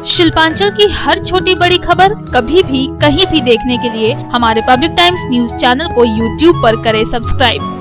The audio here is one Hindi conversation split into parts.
शिल्पांचल की हर छोटी बड़ी खबर कभी भी कहीं भी देखने के लिए हमारे पब्लिक टाइम्स न्यूज चैनल को यूट्यूब पर करें सब्सक्राइब।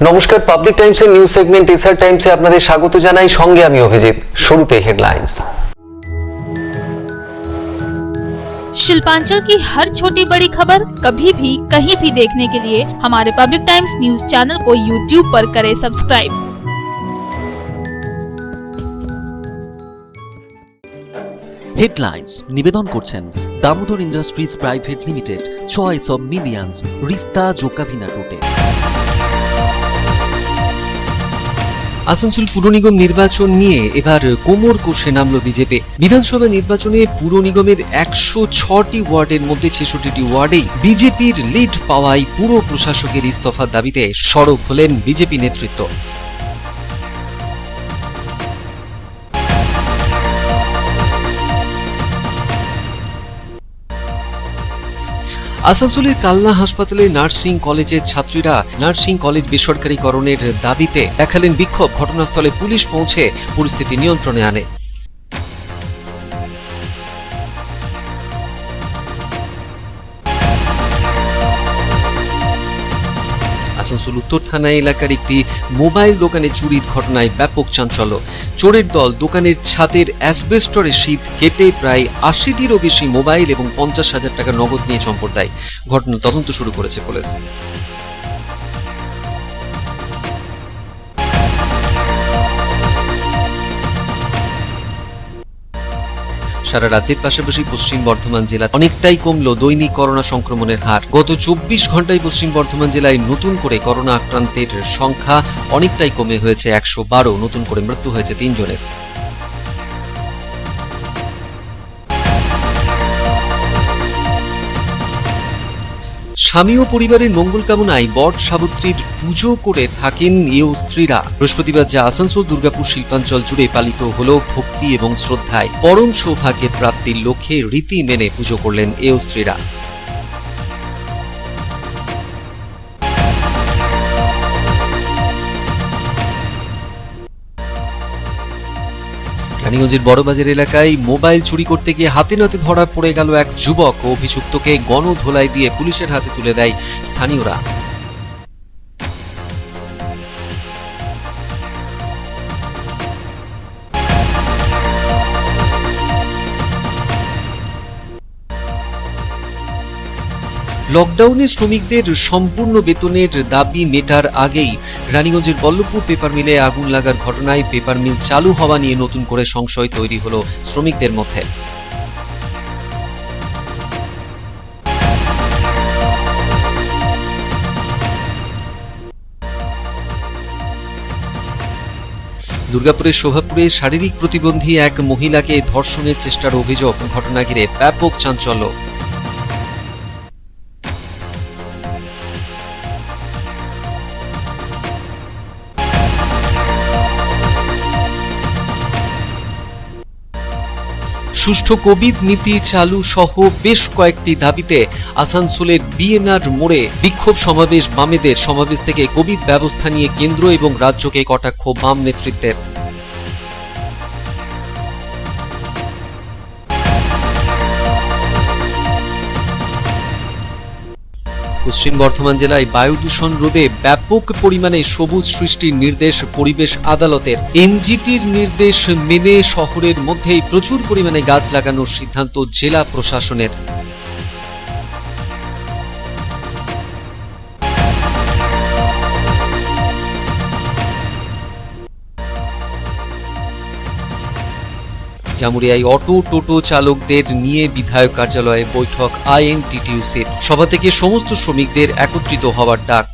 নমস্কার, পাবলিক টাইমসের নিউজ সেগমেন্ট এসআর টাইমসে আপনাদের স্বাগত জানাই। সঙ্গে আমি অভিজিৎ। শুরুতে হেডলাইন্স। शिल्पांचल की हर छोटी बड़ी खबर कभी भी कहीं भी देखने के लिए हमारे पब्लिक टाइम्स न्यूज चैनल को यूट्यूब पर करें सब्सक्राइब। হেডলাইন্স নিবেদন করছেন Damodar Industries Private Limited, choice of millions, রিস্তা জোকাভিনা টোটে। আসানসোল পুর নিগম নির্বাচন নিয়ে এবার কোমর কষে নামল বিজেপি। বিধানসভা নির্বাচনে পুর নিগমের 106টি ওয়ার্ডের মধ্যে 66টি ওয়ার্ডেই বিজেপির লিড পাওয়ায় পুর প্রশাসকের ইস্তফার দাবিতে সরব হলেন বিজেপি নেতৃত্ব। আসানসোলের কালনা হাসপাতালে নার্সিং কলেজের ছাত্রীরা নার্সিং কলেজ বেসরকারীকরণের দাবিতে দেখালেন বিক্ষোভ। ঘটনাস্থলে পুলিশ পৌঁছে পরিস্থিতি নিয়ন্ত্রণে আনে। আসানসোল উত্তর থানা এলাকার একটি মোবাইল দোকানে চুরির ঘটনায় ব্যাপক চাঞ্চল্য। চোরের দল দোকানের ছাদের অ্যাসবেস্টরের শীট কেটে প্রায় 80টিরও বেশি মোবাইল এবং 50,000 টাকা নগদ নিয়ে চম্পট দেয়। ঘটনা তদন্ত শুরু করেছে পুলিশ। সারা রাজ্যের পাশাপাশি পশ্চিম বর্ধমান জেলা অনেকটাই কমল দৈনিক করোনা সংক্রমণের হার। গত 24 ঘন্টায় পশ্চিম বর্ধমান জেলায় নতুন করে করোনা আক্রান্তের সংখ্যা অনেকটাই কমে হয়েছে 112। নতুন করে মৃত্যু হয়েছে 3 জনের। স্বামী ও পরিবারের মঙ্গল কামনায় বট সাবিত্রীর পুজো করে থাকেন এও স্ত্রীরা। বৃহস্পতিবার যা আসানসোল দুর্গাপুর শিল্পাঞ্চল জুড়ে পালিত হলো ভক্তি এবং শ্রদ্ধায়। পরম সৌভাগ্যের প্রাপ্তির লক্ষ্যে রীতি মেনে পুজো করলেন এও স্ত্রীরা। রানীগঞ্জের বড়বাজার এলাকায় মোবাইল চুরি করতে গিয়ে হাতে নাতে ধরা পড়ে গেল এক যুবক। অভিযুক্তকে গণধোলাই দিয়ে পুলিশের হাতে তুলে দেয় স্থানীয়রা। লকডাউনে শ্রমিকদের সম্পূর্ণ বেতনের দাবি মেটার আগেই রানীগঞ্জের বল্লভপুর পেপার মিলে আগুন লাগার ঘটনায় পেপার মিল চালু হওয়া নিয়ে নতুন করে সংশয় তৈরি হলো শ্রমিকদের মধ্যে। দুর্গাপুরের শোভাপুরে শারীরিক প্রতিবন্ধী এক মহিলাকে ধর্ষণের চেষ্টার অভিযোগ। ঘটনা ঘিরে ব্যাপক চাঞ্চল্য। সুষ্ঠু কোভিড নীতি চালু সহ বেশ কয়েকটি দাবিতে আসানসোলের বিএনআর মোড়ে বিক্ষোভ সমাবেশ বামেদের। সমাবেশ থেকে কোভিড ব্যবস্থা নিয়ে কেন্দ্র এবং রাজ্যকে কটাক্ষ বাম নেতৃত্বের। পশ্চিম বর্ধমান জেলায় বায়ু দূষণ রোধে ব্যাপক পরিমাণে সবুজ সৃষ্টির নির্দেশ পরিবেশ আদালতের। এনজিটির নির্দেশ মেনে শহরের মধ্যেই প্রচুর পরিমাণে গাছ লাগানোর সিদ্ধান্ত জেলা প্রশাসনের। জামুরিয়ায় অটো টোটো চালকদের নিয়ে বিধায়ক কার্যালয়ে বৈঠক আইএনটিটিইউসির। সভা থেকে সমস্ত শ্রমিকদের একত্রিত হওয়ার ডাক।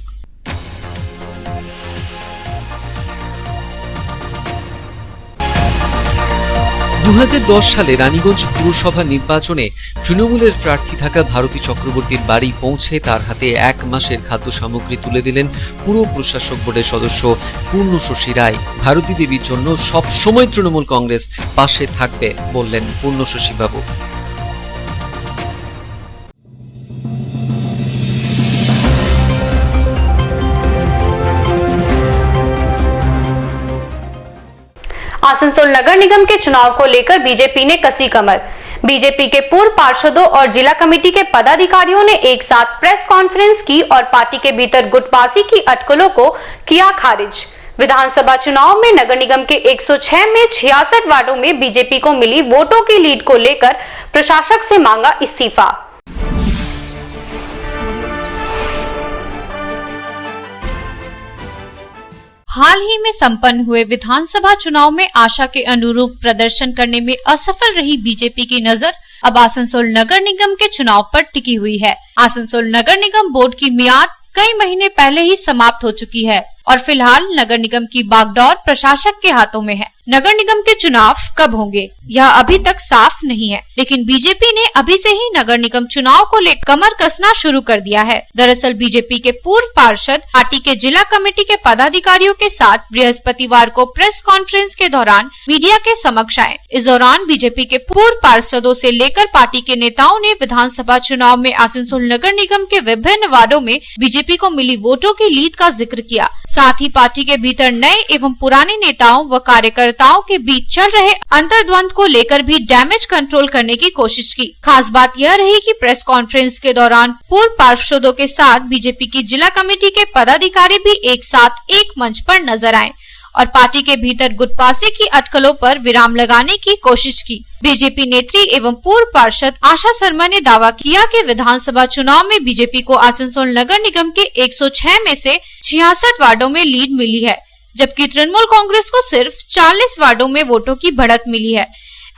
2010 সালে রানীগঞ্জ পুরসভা নির্বাচনে তৃণমূলের প্রার্থী থাকা ভারতী চক্রবর্তীর বাড়ি পৌঁছে তার হাতে 1 মাসের খাদ্য সামগ্রী তুলে দিলেন পুর প্রশাসক বোর্ডের সদস্য পূর্ণশশী রায়। ভারতী দেবীর জন্য সব সময় তৃণমূল কংগ্রেস পাশে থাকবে বললেন পূর্ণশশী বাবু। आसनसोल नगर निगम के चुनाव को लेकर बीजेपी ने कसी कमर। बीजेपी के पूर्व पार्षदों और जिला कमेटी के पदाधिकारियों ने एक साथ प्रेस कॉन्फ्रेंस की और पार्टी के भीतर गुटबाजी की अटकलों को किया खारिज। विधानसभा चुनाव में नगर निगम के 106 में 66 वार्डों में बीजेपी को मिली वोटों की लीड को लेकर प्रशासक से मांगा इस्तीफा। हाल ही में संपन्न हुए विधानसभा चुनाव में आशा के अनुरूप प्रदर्शन करने में असफल रही बीजेपी की नजर अब आसनसोल नगर निगम के चुनाव पर टिकी हुई है। आसनसोल नगर निगम बोर्ड की मियाद कई महीने पहले ही समाप्त हो चुकी है और फिलहाल नगर निगम की बागडोर प्रशासक के हाथों में है। नगर निगम के चुनाव कब होंगे यह अभी तक साफ नहीं है, लेकिन बीजेपी ने अभी से ही नगर निगम चुनाव को लेकर कमर कसना शुरू कर दिया है। दरअसल बीजेपी के पूर्व पार्षद पार्टी के जिला कमेटी के पदाधिकारियों के साथ बृहस्पतिवार को प्रेस कॉन्फ्रेंस के दौरान मीडिया के समक्ष आए। इस दौरान बीजेपी के पूर्व पार्षदों से लेकर पार्टी के नेताओं ने विधानसभा चुनाव में आसनसोल नगर निगम के विभिन्न वार्डों में बीजेपी को मिली वोटों की लीड का जिक्र किया। साथ ही पार्टी के भीतर नए एवं पुराने नेताओं व कार्यकर्ताओं के बीच चल रहे अंतर्द्वंद को लेकर भी डैमेज कंट्रोल करने की कोशिश की। खास बात यह रही कि प्रेस कॉन्फ्रेंस के दौरान पूर्व पार्षदों के साथ बीजेपी की जिला कमेटी के पदाधिकारी भी एक साथ एक मंच पर नजर आए और पार्टी के भीतर गुटबाजी की अटकलों पर विराम लगाने की कोशिश की। बीजेपी नेत्री एवं पूर्व पार्षद आशा शर्मा ने दावा किया कि विधानसभा चुनाव में बीजेपी को आसनसोल नगर निगम के 106 में से 66 वार्डों में लीड मिली है, जबकि तृणमूल कांग्रेस को सिर्फ 40 वार्डों में वोटों की बढ़त मिली है।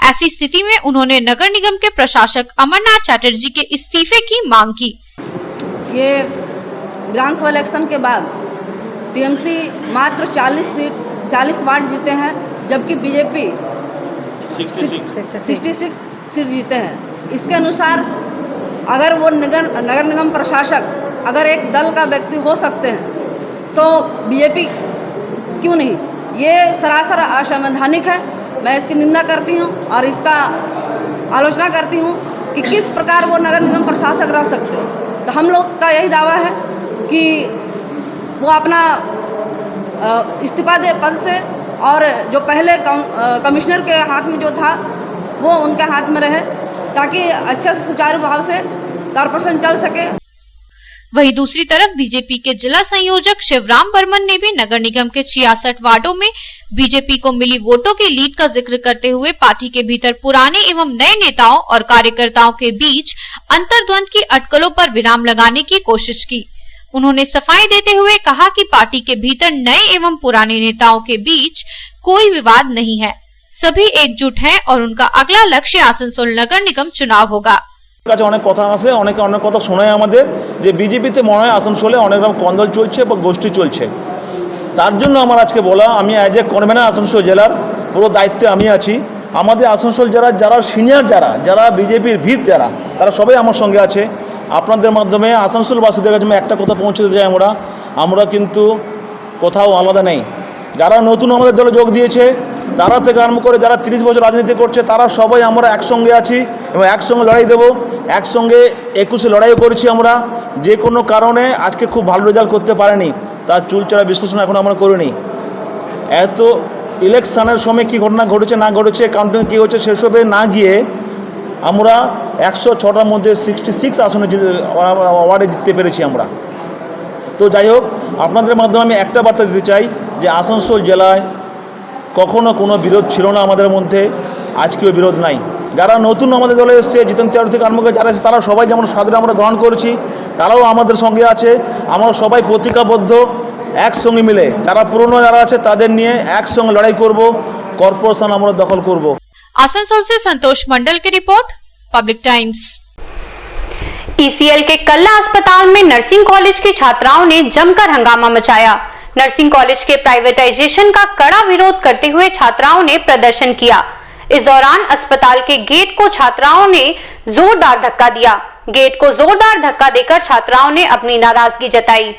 ऐसी स्थिति में उन्होंने नगर निगम के प्रशासक अमरनाथ चैटर्जी के इस्तीफे की मांग की। ये विधानसभा इलेक्शन के बाद टीएमसी मात्र 40 वार्ड जीते हैं, जबकि बीजेपी 66 सीट जीते हैं। इसके अनुसार अगर वो नगर निगम प्रशासक अगर एक दल का व्यक्ति हो सकते हैं तो बीजेपी क्यों नहीं? ये सरासर असंवैधानिक है। मैं इसकी निंदा करती हूँ और इसका आलोचना करती हूँ कि किस प्रकार वो नगर निगम प्रशासक रह सकते हैं। तो हम लोग का यही दावा है कि वो अपना इस्तीफा दे पद से और जो पहले कमिश्नर के हाथ में जो था वो उनके हाथ में रहे, ताकि अच्छे से सुचारू भाव से कॉर्पोरेशन चल सके। वहीं दूसरी तरफ बीजेपी के जिला संयोजक शिवराम बर्मन ने भी नगर निगम के 66 वार्डों में बीजेपी को मिली वोटों की लीड का जिक्र करते हुए पार्टी के भीतर पुराने एवं नए नेताओं और कार्यकर्ताओं के बीच अंतर्द्वंद की अटकलों पर विराम लगाने की कोशिश की। उन्होंने सफाई देते हुए कहा कि पार्टी के भीतर नए एवं पुराने नेताओं के बीच कोई विवाद नहीं है, सभी एकजुट हैं और उनका अगला लक्ष्य आसनसोल नगर निगम चुनाव होगा। কাছে অনেক কথা আছে, অনেকে অনেক কথা শোনায় আমাদের যে বিজেপিতে মনে হয় আসানসোলে অনেক রকম কন্দল চলছে বা গোষ্ঠী চলছে। তার জন্য আমার আজকে বলা, আমি অ্যাজ এ কনভেনার আসানসোল জেলার পুরো দায়িত্বে আমি আছি। আমাদের আসানসোল যারা সিনিয়র যারা বিজেপির ভিত তারা সবাই আমার সঙ্গে আছে। আপনাদের মাধ্যমে আসানসোলবাসীদের কাছে আমি একটা কথা পৌঁছে দিতে চাই, আমরা কিন্তু কোথাও আলাদা নেই। যারা নতুন আমাদের দলে যোগ দিয়েছে তারা থেকে আরম্ভ করে যারা 30 বছর রাজনীতি করছে তারা সবাই আমরা একসঙ্গে আছি এবং একসঙ্গে লড়াই দেব। একসঙ্গে 21-এ লড়াইও করেছি আমরা। যে কোনো কারণে আজকে খুব ভালো রেজাল্ট করতে পারেনি, তার চুলচেরা বিশ্লেষণ এখন আমরা করিনি। এত ইলেকশনের সময় কী ঘটনা ঘটেছে না ঘটেছে, কাউন্টিং কী হচ্ছে সেসবে না গিয়ে আমরা 106টার মধ্যে 66 আসনে ওয়ার্ডে জিততে পেরেছি আমরা। তো যাই হোক, আপনাদের মাধ্যমে আমি একটা বার্তা দিতে চাই যে আসানসোল জেলায় কখনো কোনো বিরোধ ছিল না আমাদের মধ্যে, আজকেও বিরোধ নাই। যারা নতুন আমাদের দলে এসছে, জিতেন তেওয়ারি থেকে আরম্ভ করে যারা এসেছে তারা সবাই যেমন সাদরে আমরা গ্রহণ করেছি, তারাও আমাদের সঙ্গে আছে। আমরা সবাই প্রতিজ্ঞাবদ্ধ একসঙ্গে মিলে যারা পুরনো যারা আছে তাদের নিয়ে একসঙ্গে লড়াই করব, কর্পোরেশন আমরা দখল করব। आसनसोल से संतोष मंडल की रिपोर्ट, पब्लिक टाइम्स। ईसीएल के कल्ला अस्पताल में नर्सिंग कॉलेज की छात्राओं ने जमकर हंगामा मचाया। नर्सिंग कॉलेज के प्राइवेटाइजेशन का कड़ा विरोध करते हुए छात्राओं ने प्रदर्शन किया। इस दौरान अस्पताल के गेट को छात्राओं ने जोरदार धक्का दिया। गेट को जोरदार धक्का देकर छात्राओं ने अपनी नाराजगी जताई।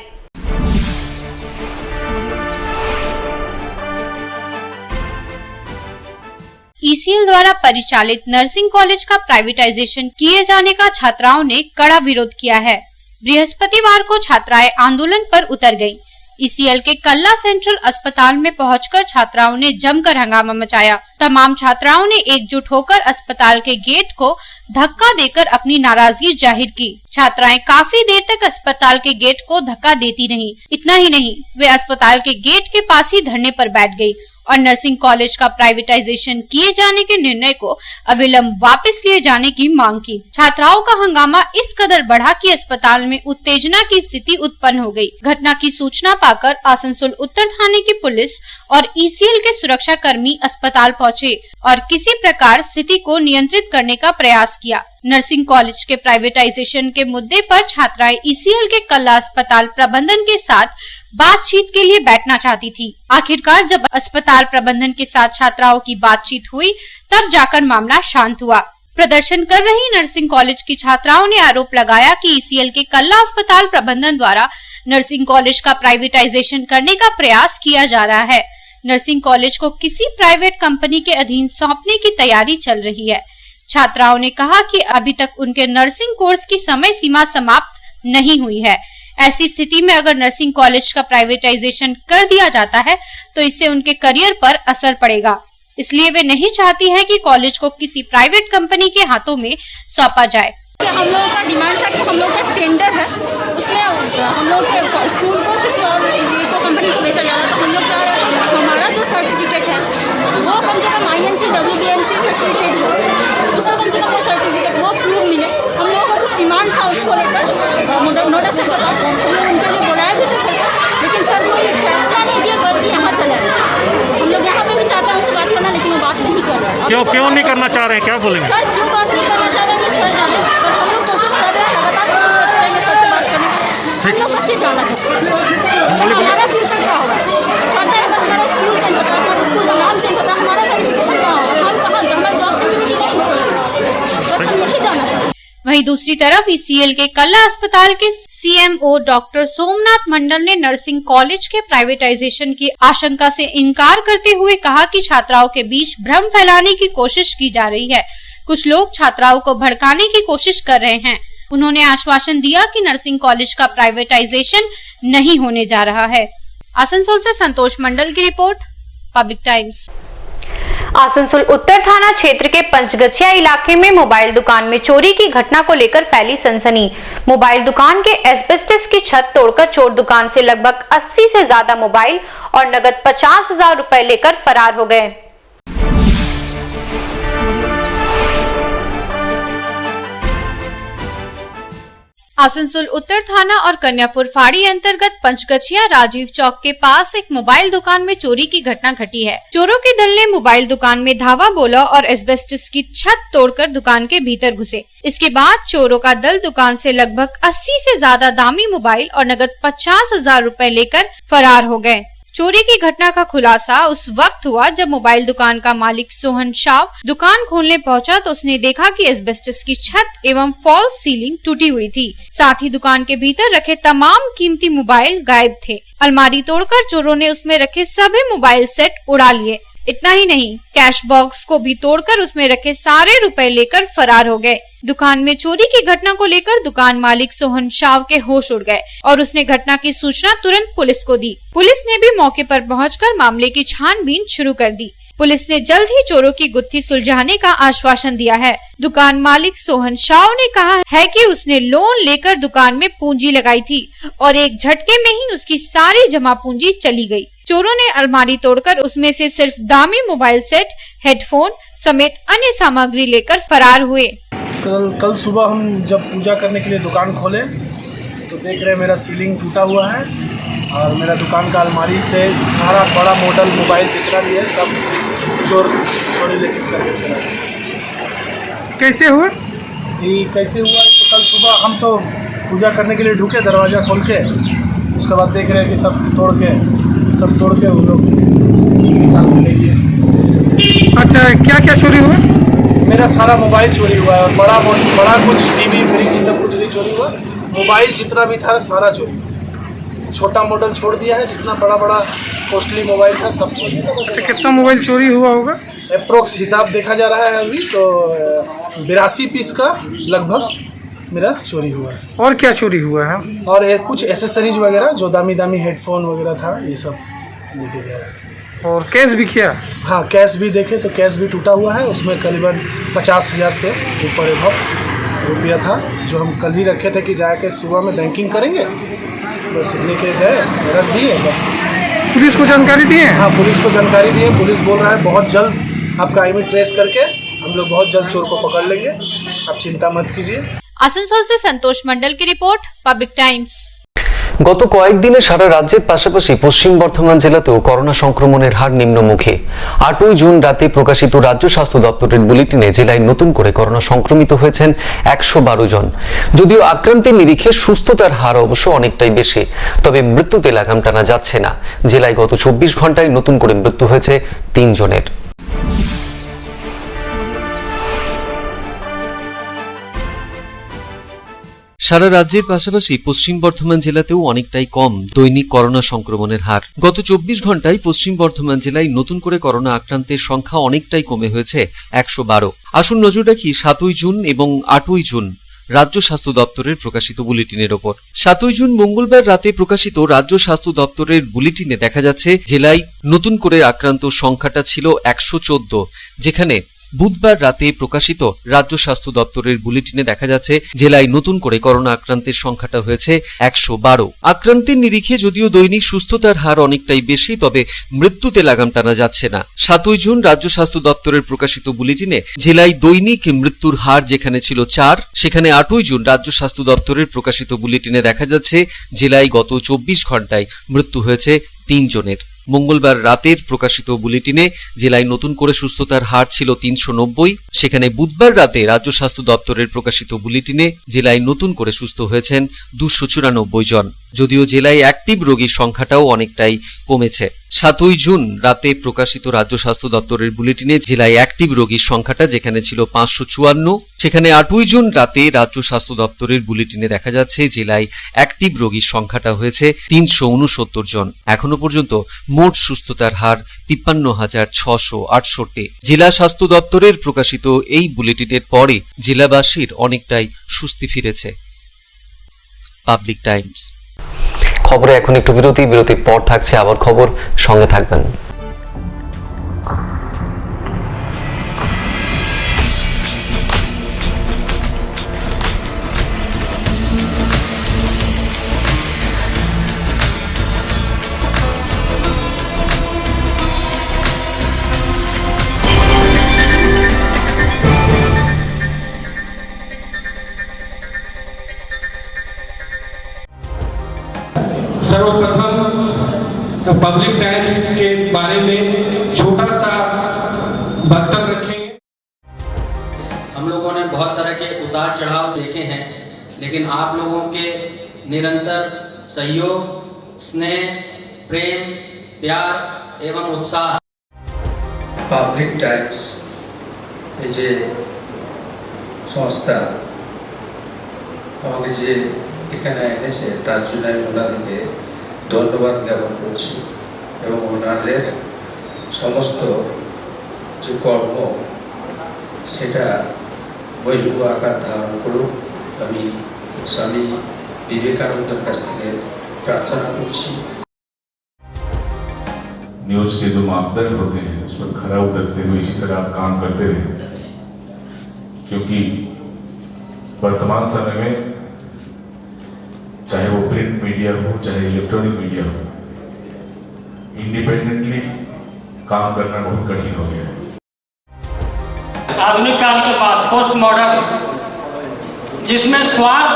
ईसीएल द्वारा परिचालित नर्सिंग कॉलेज का प्राइवेटाइजेशन किए जाने का छात्राओं ने कड़ा विरोध किया है। बृहस्पतिवार को छात्राएं आंदोलन पर उतर गयी। ईसीएल के कल्ला सेंट्रल अस्पताल में पहुंचकर छात्राओं ने जमकर हंगामा मचाया। तमाम छात्राओं ने एकजुट होकर अस्पताल के गेट को धक्का देकर अपनी नाराजगी जाहिर की। छात्राएं काफी देर तक अस्पताल के गेट को धक्का देती रहीं। इतना ही नहीं, वे अस्पताल के गेट के पास ही धरने पर बैठ गयी और नर्सिंग कॉलेज का प्राइवेटाइजेशन किए जाने के निर्णय को अविलंब वापस लिए जाने की मांग की। छात्राओं का हंगामा इस कदर बढ़ा कि अस्पताल में उत्तेजना की स्थिति उत्पन्न हो गई। घटना की सूचना पाकर आसनसोल उत्तर थाने की पुलिस और ईसीएल के सुरक्षा कर्मी अस्पताल पहुंचे और किसी प्रकार स्थिति को नियंत्रित करने का प्रयास किया। नर्सिंग कॉलेज के प्राइवेटाइजेशन के मुद्दे पर छात्राएं ईसीएल के कल्ला अस्पताल प्रबंधन के साथ बातचीत के लिए बैठना चाहती थी। आखिरकार जब अस्पताल प्रबंधन के साथ छात्राओं की बातचीत हुई, तब जाकर मामला शांत हुआ। प्रदर्शन कर रही नर्सिंग कॉलेज की छात्राओं ने आरोप लगाया कि ईसीएल के कल्ला अस्पताल प्रबंधन द्वारा नर्सिंग कॉलेज का प्राइवेटाइजेशन करने का प्रयास किया जा रहा है। नर्सिंग कॉलेज को किसी प्राइवेट कंपनी के अधीन सौंपने की तैयारी चल रही है। छात्राओं ने कहा कि अभी तक उनके नर्सिंग कोर्स की समय सीमा समाप्त नहीं हुई है। ऐसी स्थिति में अगर नर्सिंग कॉलेज का प्राइवेटाइजेशन कर दिया जाता है तो इससे उनके करियर पर असर पड़ेगा। इसलिए वे नहीं चाहती हैं कि कॉलेज को किसी प्राइवेट कंपनी के हाथों में सौंपा जाए। हम लोगों का डिमांड था कि हम लोग का टेंडर है, उसमें हम लोग के स्कूल को किसी और कंपनी को बेचा जा रहा है। तो हम लोग चाह रहे हैं हमारा जो सर्टिफिकेट है वो कम से कम INC WBNC फैसिलिटेट हो, उसको कम से कम वो सर्टिफिकेट वो प्रूफ मिले। हम लोगों का कुछ डिमांड था, उसको लेकर नोडल सर के पास हम लोग उनके लिए बुलाए भी थे सर, लेकिन सर कोई फैसला नहीं दिया, बल्कि यहाँ चले आए। हम लोग यहाँ पे भी चाहते हैं उनसे बात करना, लेकिन वो बात नहीं कर रहे हैं। क्यों नहीं करना चाह रहे हैं, क्या बोलेंगे सर? क्यों बात नहीं करना चाह रहे हैं सर जाने, पर हम लोग कोशिश कर रहे हैं, लगातार कोशिश करते रहेंगे सर से बात करने का। हम लोग बस जाना चाहते हैं हमारा फ्यूचर क्या होगा। अगर हमारा स्कूल चेंज होता है, हमारा स्कूल का नाम चेंज होता है, हमारा वेरिफिकेशन कहाँ होगा, हम कहाँ जनरल जॉब सिक्योरिटी नहीं होगा, बस हम यही जाना चाहते हैं। वहीं दूसरी तरफ ईसीएल के कल्ला अस्पताल के CMO डॉक्टर सोमनाथ मंडल ने नर्सिंग कॉलेज के प्राइवेटाइजेशन की आशंका से इनकार करते हुए कहा कि छात्राओं के बीच भ्रम फैलाने की कोशिश की जा रही है। कुछ लोग छात्राओं को भड़काने की कोशिश कर रहे हैं। उन्होंने आश्वासन दिया कि नर्सिंग कॉलेज का प्राइवेटाइजेशन नहीं होने जा रहा है। आसनसोल से संतोष मंडल की रिपोर्ट, पब्लिक टाइम्स। आसनसोल उत्तर थाना क्षेत्र के पंचगछिया इलाके में मोबाइल दुकान में चोरी की घटना को लेकर फैली सनसनी। मोबाइल दुकान के एस्बेस्टस की छत तोड़कर चोर दुकान से लगभग 80 से ज्यादा मोबाइल और नगद 50,000 रुपए लेकर फरार हो गए। आसनसोल उत्तर थाना और कन्यापुर फाड़ी अंतर्गत पंचगछिया राजीव चौक के पास एक मोबाइल दुकान में चोरी की घटना घटी है। चोरों के दल ने मोबाइल दुकान में धावा बोला और एस्बेस्टस की छत तोड़कर दुकान के भीतर घुसे। इसके बाद चोरों का दल दुकान से लगभग 80 से ज्यादा दामी मोबाइल और नगद 50,000 रुपए लेकर फरार हो गए। चोरी की घटना का खुलासा उस वक्त हुआ जब मोबाइल दुकान का मालिक सोहन शाव दुकान खोलने पहुंचा तो उसने देखा कि एस्बेस्टस की छत एवं फॉल्स सीलिंग टूटी हुई थी। साथ ही दुकान के भीतर रखे तमाम कीमती मोबाइल गायब थे। अलमारी तोड़कर चोरों ने उसमें रखे सभी मोबाइल सेट उड़ा लिए। इतना ही नहीं, कैश बॉक्स को भी तोड़कर उसमें रखे सारे रुपए लेकर फरार हो गए। दुकान में चोरी की घटना को लेकर दुकान मालिक सोहन शाव के होश उड़ गए और उसने घटना की सूचना तुरंत पुलिस को दी। पुलिस ने भी मौके पर पहुंचकर मामले की छानबीन शुरू कर दी। पुलिस ने जल्द ही चोरों की गुत्थी सुलझाने का आश्वासन दिया है। दुकान मालिक सोहन शाव ने कहा है कि उसने लोन लेकर दुकान में पूंजी लगाई थी और एक झटके में ही उसकी सारी जमा पूंजी चली गई। चोरों ने अलमारी तोड़कर उसमें से सिर्फ दामी मोबाइल सेट, हेडफोन समेत अन्य सामग्री लेकर फरार हुए। कल सुबह हम जब पूजा करने के लिए दुकान खोले तो देख रहे हैं मेरा सीलिंग टूटा हुआ है और मेरा दुकान का अलमारी से सारा बड़ा मॉडल मोबाइल जितना भी है सब चोरी लेके करके चला गया। कैसे हुआ? ये कैसे हुआ तो कल सुबह हम तो पूजा करने के लिए ढुके दरवाज़ा खोल के, उसके बाद देख रहे हैं कि सब तोड़ के वो लोग निकाल के ले गए। अच्छा, क्या क्या चोरी हुआ? मेरा सारा मोबाइल चोरी हुआ है और बड़ा कुछ टीवी फ्रिज सब कुछ नहीं चोरी हुआ। मोबाइल जितना भी था सारा चोरी, छोटा मॉडल छोड़ दिया है, जितना बड़ा कॉस्टली मोबाइल था सब चोरी। अच्छा, कितना मोबाइल चोरी हुआ होगा? अप्रोक्स हिसाब देखा जा रहा है अभी तो 82 पीस का लगभग मेरा चोरी हुआ है। और क्या चोरी हुआ है? और कुछ एसेसरीज वगैरह जो दामी हेडफोन वगैरह था ये सब लेके गया है। और कैश भी किया? हाँ, कैश भी देखे तो कैश भी टूटा हुआ है, उसमें करीबन 50,000 से ऊपर रुपया था, जो हम कल ही रखे थे कि जाके सुबह में बैंकिंग करेंगे, बस लेके गए रख दिए बस। पुलिस को जानकारी दिए? हाँ, पुलिस को जानकारी दी है। पुलिस बोल रहा है बहुत जल्द आपका आईवी ट्रेस करके हम लोग बहुत जल्द चोर को पकड़ लेंगे, आप चिंता मत कीजिए। आसनसोल से संतोष मंडल की रिपोर्ट, पब्लिक टाइम्स। গত কয়েকদিনে সারা রাজ্যের পাশাপাশি পশ্চিম বর্ধমান জেলাতেও করোনা সংক্রমণের হার নিম্নমুখী। 8ই জুন রাতে প্রকাশিত রাজ্য স্বাস্থ্য দপ্তরের বুলেটিনে জেলায় নতুন করে করোনা সংক্রমিত হয়েছেন 112 জন। যদিও আক্রান্তের নিরিখে সুস্থতার হার অবশ্য অনেকটাই বেশি, তবে মৃত্যুতে লাগাম টানা যাচ্ছে না। জেলায় গত 24 ঘন্টায় নতুন করে মৃত্যু হয়েছে 3 জনের। সারা রাজ্যের পাশাপাশি পশ্চিম বর্ধমান জেলাতেও অনেকটাই কম দৈনিক করোনা সংক্রমণের হার। গত 24 ঘন্টায় পশ্চিম বর্ধমান জেলায় নতুন করে করোনা আক্রান্তের সংখ্যা অনেকটাই কমে হয়েছে 112। আসুন নজর রাখি 7ই জুন এবং 8ই জুন রাজ্য স্বাস্থ্য দপ্তরের প্রকাশিত বুলেটিনের ওপর। 7ই জুন মঙ্গলবার রাতে প্রকাশিত রাজ্য স্বাস্থ্য দপ্তরের বুলেটিনে দেখা যাচ্ছে জেলায় নতুন করে আক্রান্ত সংখ্যাটা ছিল 114, যেখানে বুধবার রাতে প্রকাশিত রাজ্য স্বাস্থ্য দপ্তরের বুলেটিনে দেখা যাচ্ছে জেলায় নতুন করে করোনা আক্রান্তের সংখ্যাটা হয়েছে 112। আক্রান্তের নিরিখে যদিও দৈনিক সুস্থতার হার অনেকটাই বেশি, তবে মৃত্যুতে লাগাম টানা যাচ্ছে না। 7ই জুন রাজ্য স্বাস্থ্য দপ্তরের প্রকাশিত বুলেটিনে জেলায় দৈনিক মৃত্যুর হার যেখানে ছিল 4, সেখানে 8ই জুন রাজ্য স্বাস্থ্য দপ্তরের প্রকাশিত বুলেটিনে দেখা যাচ্ছে জেলায় গত 24 ঘন্টায় মৃত্যু হয়েছে 3 জনের। মঙ্গলবার রাতের প্রকাশিত বুলেটিনে জেলায় নতুন করে সুস্থতার হার ছিল 390, সেখানে বুধবার রাতে রাজ্য স্বাস্থ্য দপ্তরের প্রকাশিত বুলেটিনে জেলায় নতুন করে সুস্থ হয়েছেন 294 জন। যদিও জেলায় অ্যাক্টিভ রোগীর সংখ্যাটাও অনেকটাই কমেছে। 7ই জুন রাতে প্রকাশিত রাজ্য স্বাস্থ্য দপ্তরের বুলেটিনে জেলায় অ্যাক্টিভ রোগীর সংখ্যাটা যেখানে ছিল 554, সেখানে 8ই জুন রাতে রাজ্য স্বাস্থ্য দপ্তরের বুলেটিনে দেখা যাচ্ছে জেলায় অ্যাক্টিভ রোগীর সংখ্যাটা হয়েছে 369 জন। এখনো পর্যন্ত মোট সুস্থতার হার 53,668। জেলা স্বাস্থ্য দপ্তরের প্রকাশিত এই বুলেটিনের পরে জেলাবাসীর অনেকটাই স্বস্তি ফিরেছে। Public Times. খবরে এখন একটু বিরতির পর থাকছে আবার খবর, সঙ্গে থাকবেন। सर्वप्रथम पब्लिक टाइम्स के बारे में छोटा सा वक्तव्य रखेंगे। हम लोगों ने बहुत तरह के उतार चढ़ाव देखे हैं, लेकिन आप लोगों के निरंतर सहयोग, स्नेह, प्रेम, प्यार एवं उत्साह। पब्लिक टाइम्स যে সংস্থা আমাকে যে এখানে এনেছে তার জন্য আমি ওনাদেরকে ধন্যবাদ জ্ঞাপন করছি এবং ওনাদের সমস্ত যে কর্ম সেটা বৈভব আকার ধারণ করুক আমি স্বামী বিবেকানন্দের কাছ থেকে प्रार्थना করছি। न्यूज के जो मापदंड होते हैं उस पर खरा उतरते हुए इसी तरह आप काम करते रहे, क्योंकि वर्तमान समय में चाहे वो प्रिंट मीडिया हो चाहे इलेक्ट्रॉनिक मीडिया हो, इंडिपेंडेंटली काम करना बहुत कठिन हो गया है। आधुनिक काल के बाद पोस्ट मॉडर्न, जिसमें स्वार्थ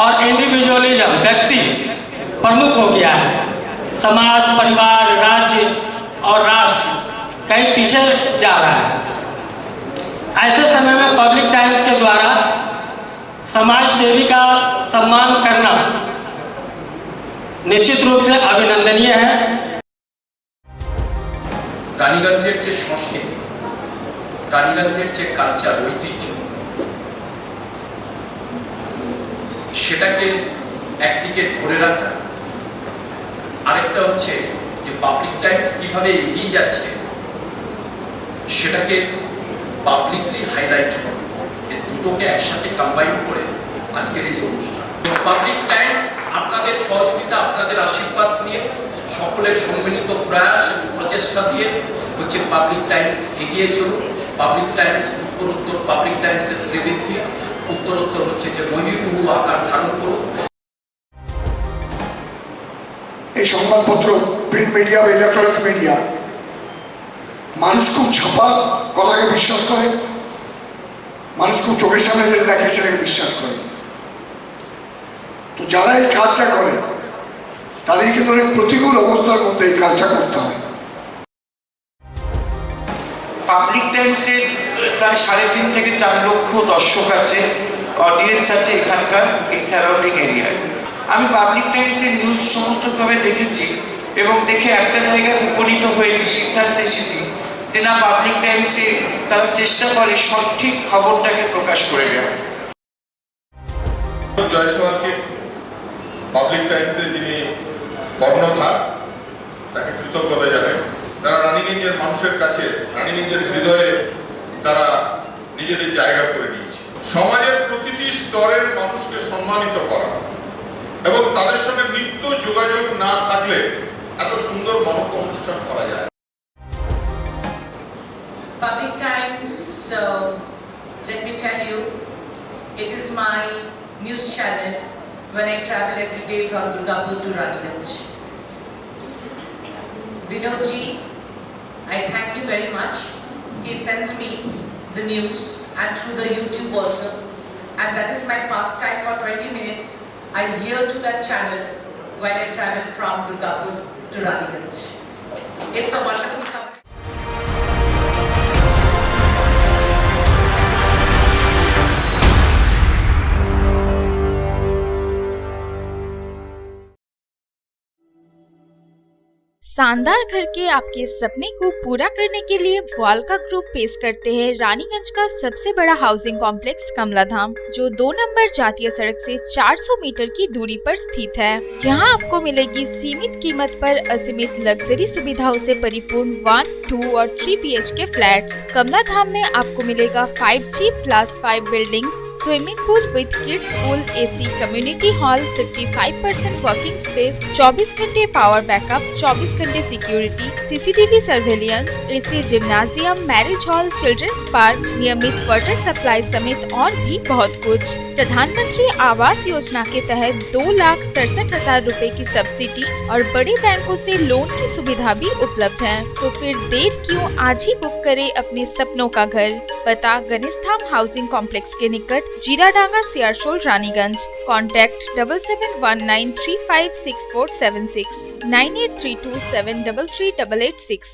और इंडिविजुअलिज्म व्यक्ति प्रमुख हो गया है। समाज, परिवार, राज्य और राष्ट्र कहीं पीछे जा रहा है। ऐसे समय में पब्लिक टाइम्स के द्वारा समाज सेवी का सम्मान करना निश्चित रूप से अभिनंदनीय है। রানীগঞ্জের যে সংস্কৃতি, রানীগঞ্জের যে কালচার, ঐতিহ্য, সেটাকে একদিকে ধরে রাখা, আরেকটা হচ্ছে যে পাবলিক টাইমস কিভাবে এগিয়ে যাচ্ছে সেটাকে পাবলিকলি হাইলাইট করা, এই দুটোকে একসাথে কম্বাইন করে আজকের এই অনুষ্ঠান। পাবলিক টাইমস আপনাদের সহযোগিতা, আপনাদের আশীর্বাদ নিয়ে, সকলের সম্মিলিত প্রয়াস এবং প্রচেষ্টা দিয়ে হচ্ছে পাবলিক টাইমস এগিয়ে চলুন। পাবলিক টাইমস উত্তরোত্তর, পাবলিক টাইমসের শ্রীবৃদ্ধি উত্তরোত্তর হচ্ছে যে বহির্মুখ আকার ধারণ করুন। এই সংবাদপত্র, প্রিন্ট মিডিয়া বা ইলেকট্রনিক্স মিডিয়া, মানুষ খুব ছাপা কথাকে বিশ্বাস করে, মানুষ খুব চোখের সামনে যেটা দেখে সেটাকে বিশ্বাস করে। তো যারা এই কাজটা করে তাদের কিন্তু অনেক প্রতিকূল অবস্থার মধ্যে এই কাজটা করতে হয়। পাবলিক টাইমসের প্রায় 3.5 থেকে 4 লক্ষ দর্শক আছে, অডিয়েন্স আছে এখানকার এই সারাউন্ডিং এরিয়ায়। আমি পাবলিক টাইমসের নিউজ সমস্তভাবে দেখেছি এবং দেখে একটা জায়গায় উপনীত হয়েছি, সিদ্ধান্ত এসেছি যে না, পাবলিক টাইমসে তারা চেষ্টা করে সঠিক খবরটাকে প্রকাশ করে দেওয়া। জয়সওয়ালকে পাবলিক টাইমসের যিনি কর্ণধার, তাকে কৃতজ্ঞতা জানাই। তারা রানীগঞ্জের মানুষের কাছে, রানীগঞ্জের হৃদয়ে তারা নিজেদের জায়গা করে নিয়েছে। সমাজের প্রতিটি স্তরের মানুষকে সম্মানিত করা এবং তাদের সঙ্গে নিত্য যোগাযোগ না থাকলে এত সুন্দর মানব অনুষ্ঠান করা যায়। Public Times, let me tell you, it is my news channel when I travel every day from Durgapur to Raniganj. Vinodji, I thank you very much. He sends me the news and through the YouTube also, and that is my pastime for 20 minutes. I hear to that channel when I travel from Durgapur to Raniganj. It's a wonderful company. शानदार घर के आपके सपने को पूरा करने के लिए वालका ग्रुप पेश करते हैं रानीगंज का सबसे बड़ा हाउसिंग कॉम्प्लेक्स कमलाधाम, जो 2 नंबर जातीय सड़क से 400 मीटर की दूरी पर स्थित है। यहाँ आपको मिलेगी सीमित कीमत पर असीमित लग्जरी सुविधाओं से परिपूर्ण 1, 2 और 3 BHK फ्लैट्स। कमलाधाम में आपको मिलेगा 5G+5 buildings, swimming pool with kids pool, AC community hall, 55% working space, 24 घंटे पावर बैकअप, 24 घंटे security, CCTV surveillance, AC gymnasium, marriage hall, children's park, नियमित वाटर सप्लाई समेत और भी बहुत कुछ। प्रधानमंत्री आवास योजना के तहत 2,67,000 रुपए की सब्सिडी और बड़े बैंकों से लोन की सुविधा भी उपलब्ध है। तो फिर देर क्यों, आज ही बुक करें अपने सपनों का घर। पता गणेशधाम हाउसिंग कॉम्प्लेक्स के निकट, जीराडांगा, सियारशोल, रानीगंज। कॉन्टैक्ट 7719356476 9832733886।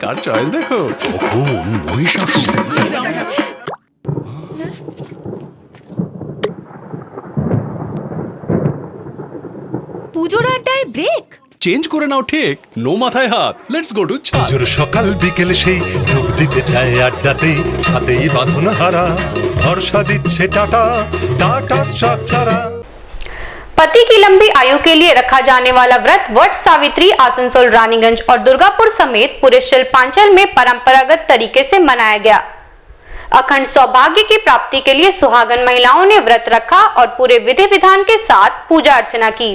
কার চয়েস দেখো, কখন মহিষাসুর। পুজোর আড্ডায় ব্রেক চেঞ্জ করে নাও ঠিক, নো মাথায় হাত, লেটস গো টু ছাদ। পুজোর সকাল বিকেল সেই ডুব দিতে চায় আড্ডাতেই, ছাদেই বাঁধন হারা ভরসা দিচ্ছে টাটা, টাটা স্ট্রাকচারা। पति की लंबी आयु के लिए रखा जाने वाला व्रत वट सावित्री आसनसोल, रानीगंज और दुर्गापुर समेत पूरे शिल्पांचल में परंपरागत तरीके से मनाया गया। अखंड सौभाग्य की प्राप्ति के लिए सुहागन महिलाओं ने व्रत रखा और पूरे विधि विधान के साथ पूजा अर्चना की।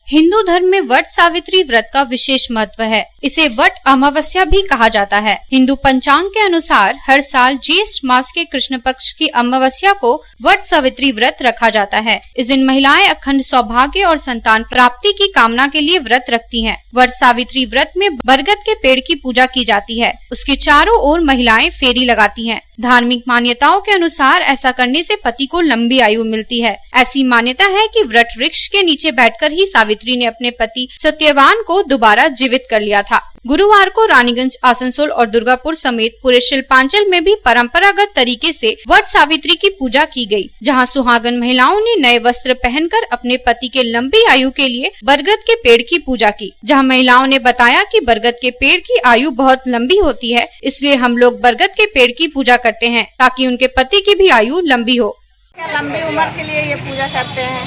हिंदू धर्म में वट सावित्री व्रत का विशेष महत्व है। इसे वट अमावस्या भी कहा जाता है। हिंदू पंचांग के अनुसार हर साल ज्येष्ठ मास के कृष्ण पक्ष की अमावस्या को वट सावित्री व्रत रखा जाता है। इस दिन महिलाएं अखंड सौभाग्य और संतान प्राप्ति की कामना के लिए व्रत रखती हैं। वट सावित्री व्रत में बरगद के पेड़ की पूजा की जाती है। उसके चारों ओर महिलाएं फेरी लगाती हैं। धार्मिक मान्यताओं के अनुसार ऐसा करने से पति को लंबी आयु मिलती है। ऐसी मान्यता है कि वट वृक्ष के नीचे बैठकर ही सावित्री ने अपने पति सत्यवान को दोबारा जीवित कर लिया था। गुरुवार को रानीगंज, आसनसोल और दुर्गापुर समेत पूरे शिल्पांचल में भी परंपरागत तरीके से वट सावित्री की पूजा की गई, जहां सुहागन महिलाओं ने नए वस्त्र पहनकर अपने पति के लंबी आयु के लिए बरगद के पेड़ की पूजा की। जहां महिलाओं ने बताया कि बरगद के पेड़ की आयु बहुत लंबी होती है, इसलिए हम लोग बरगद के पेड़ की पूजा करते हैं ताकि उनके पति की भी आयु लंबी हो। लंबी उम्र के लिए ये पूजा करते हैं,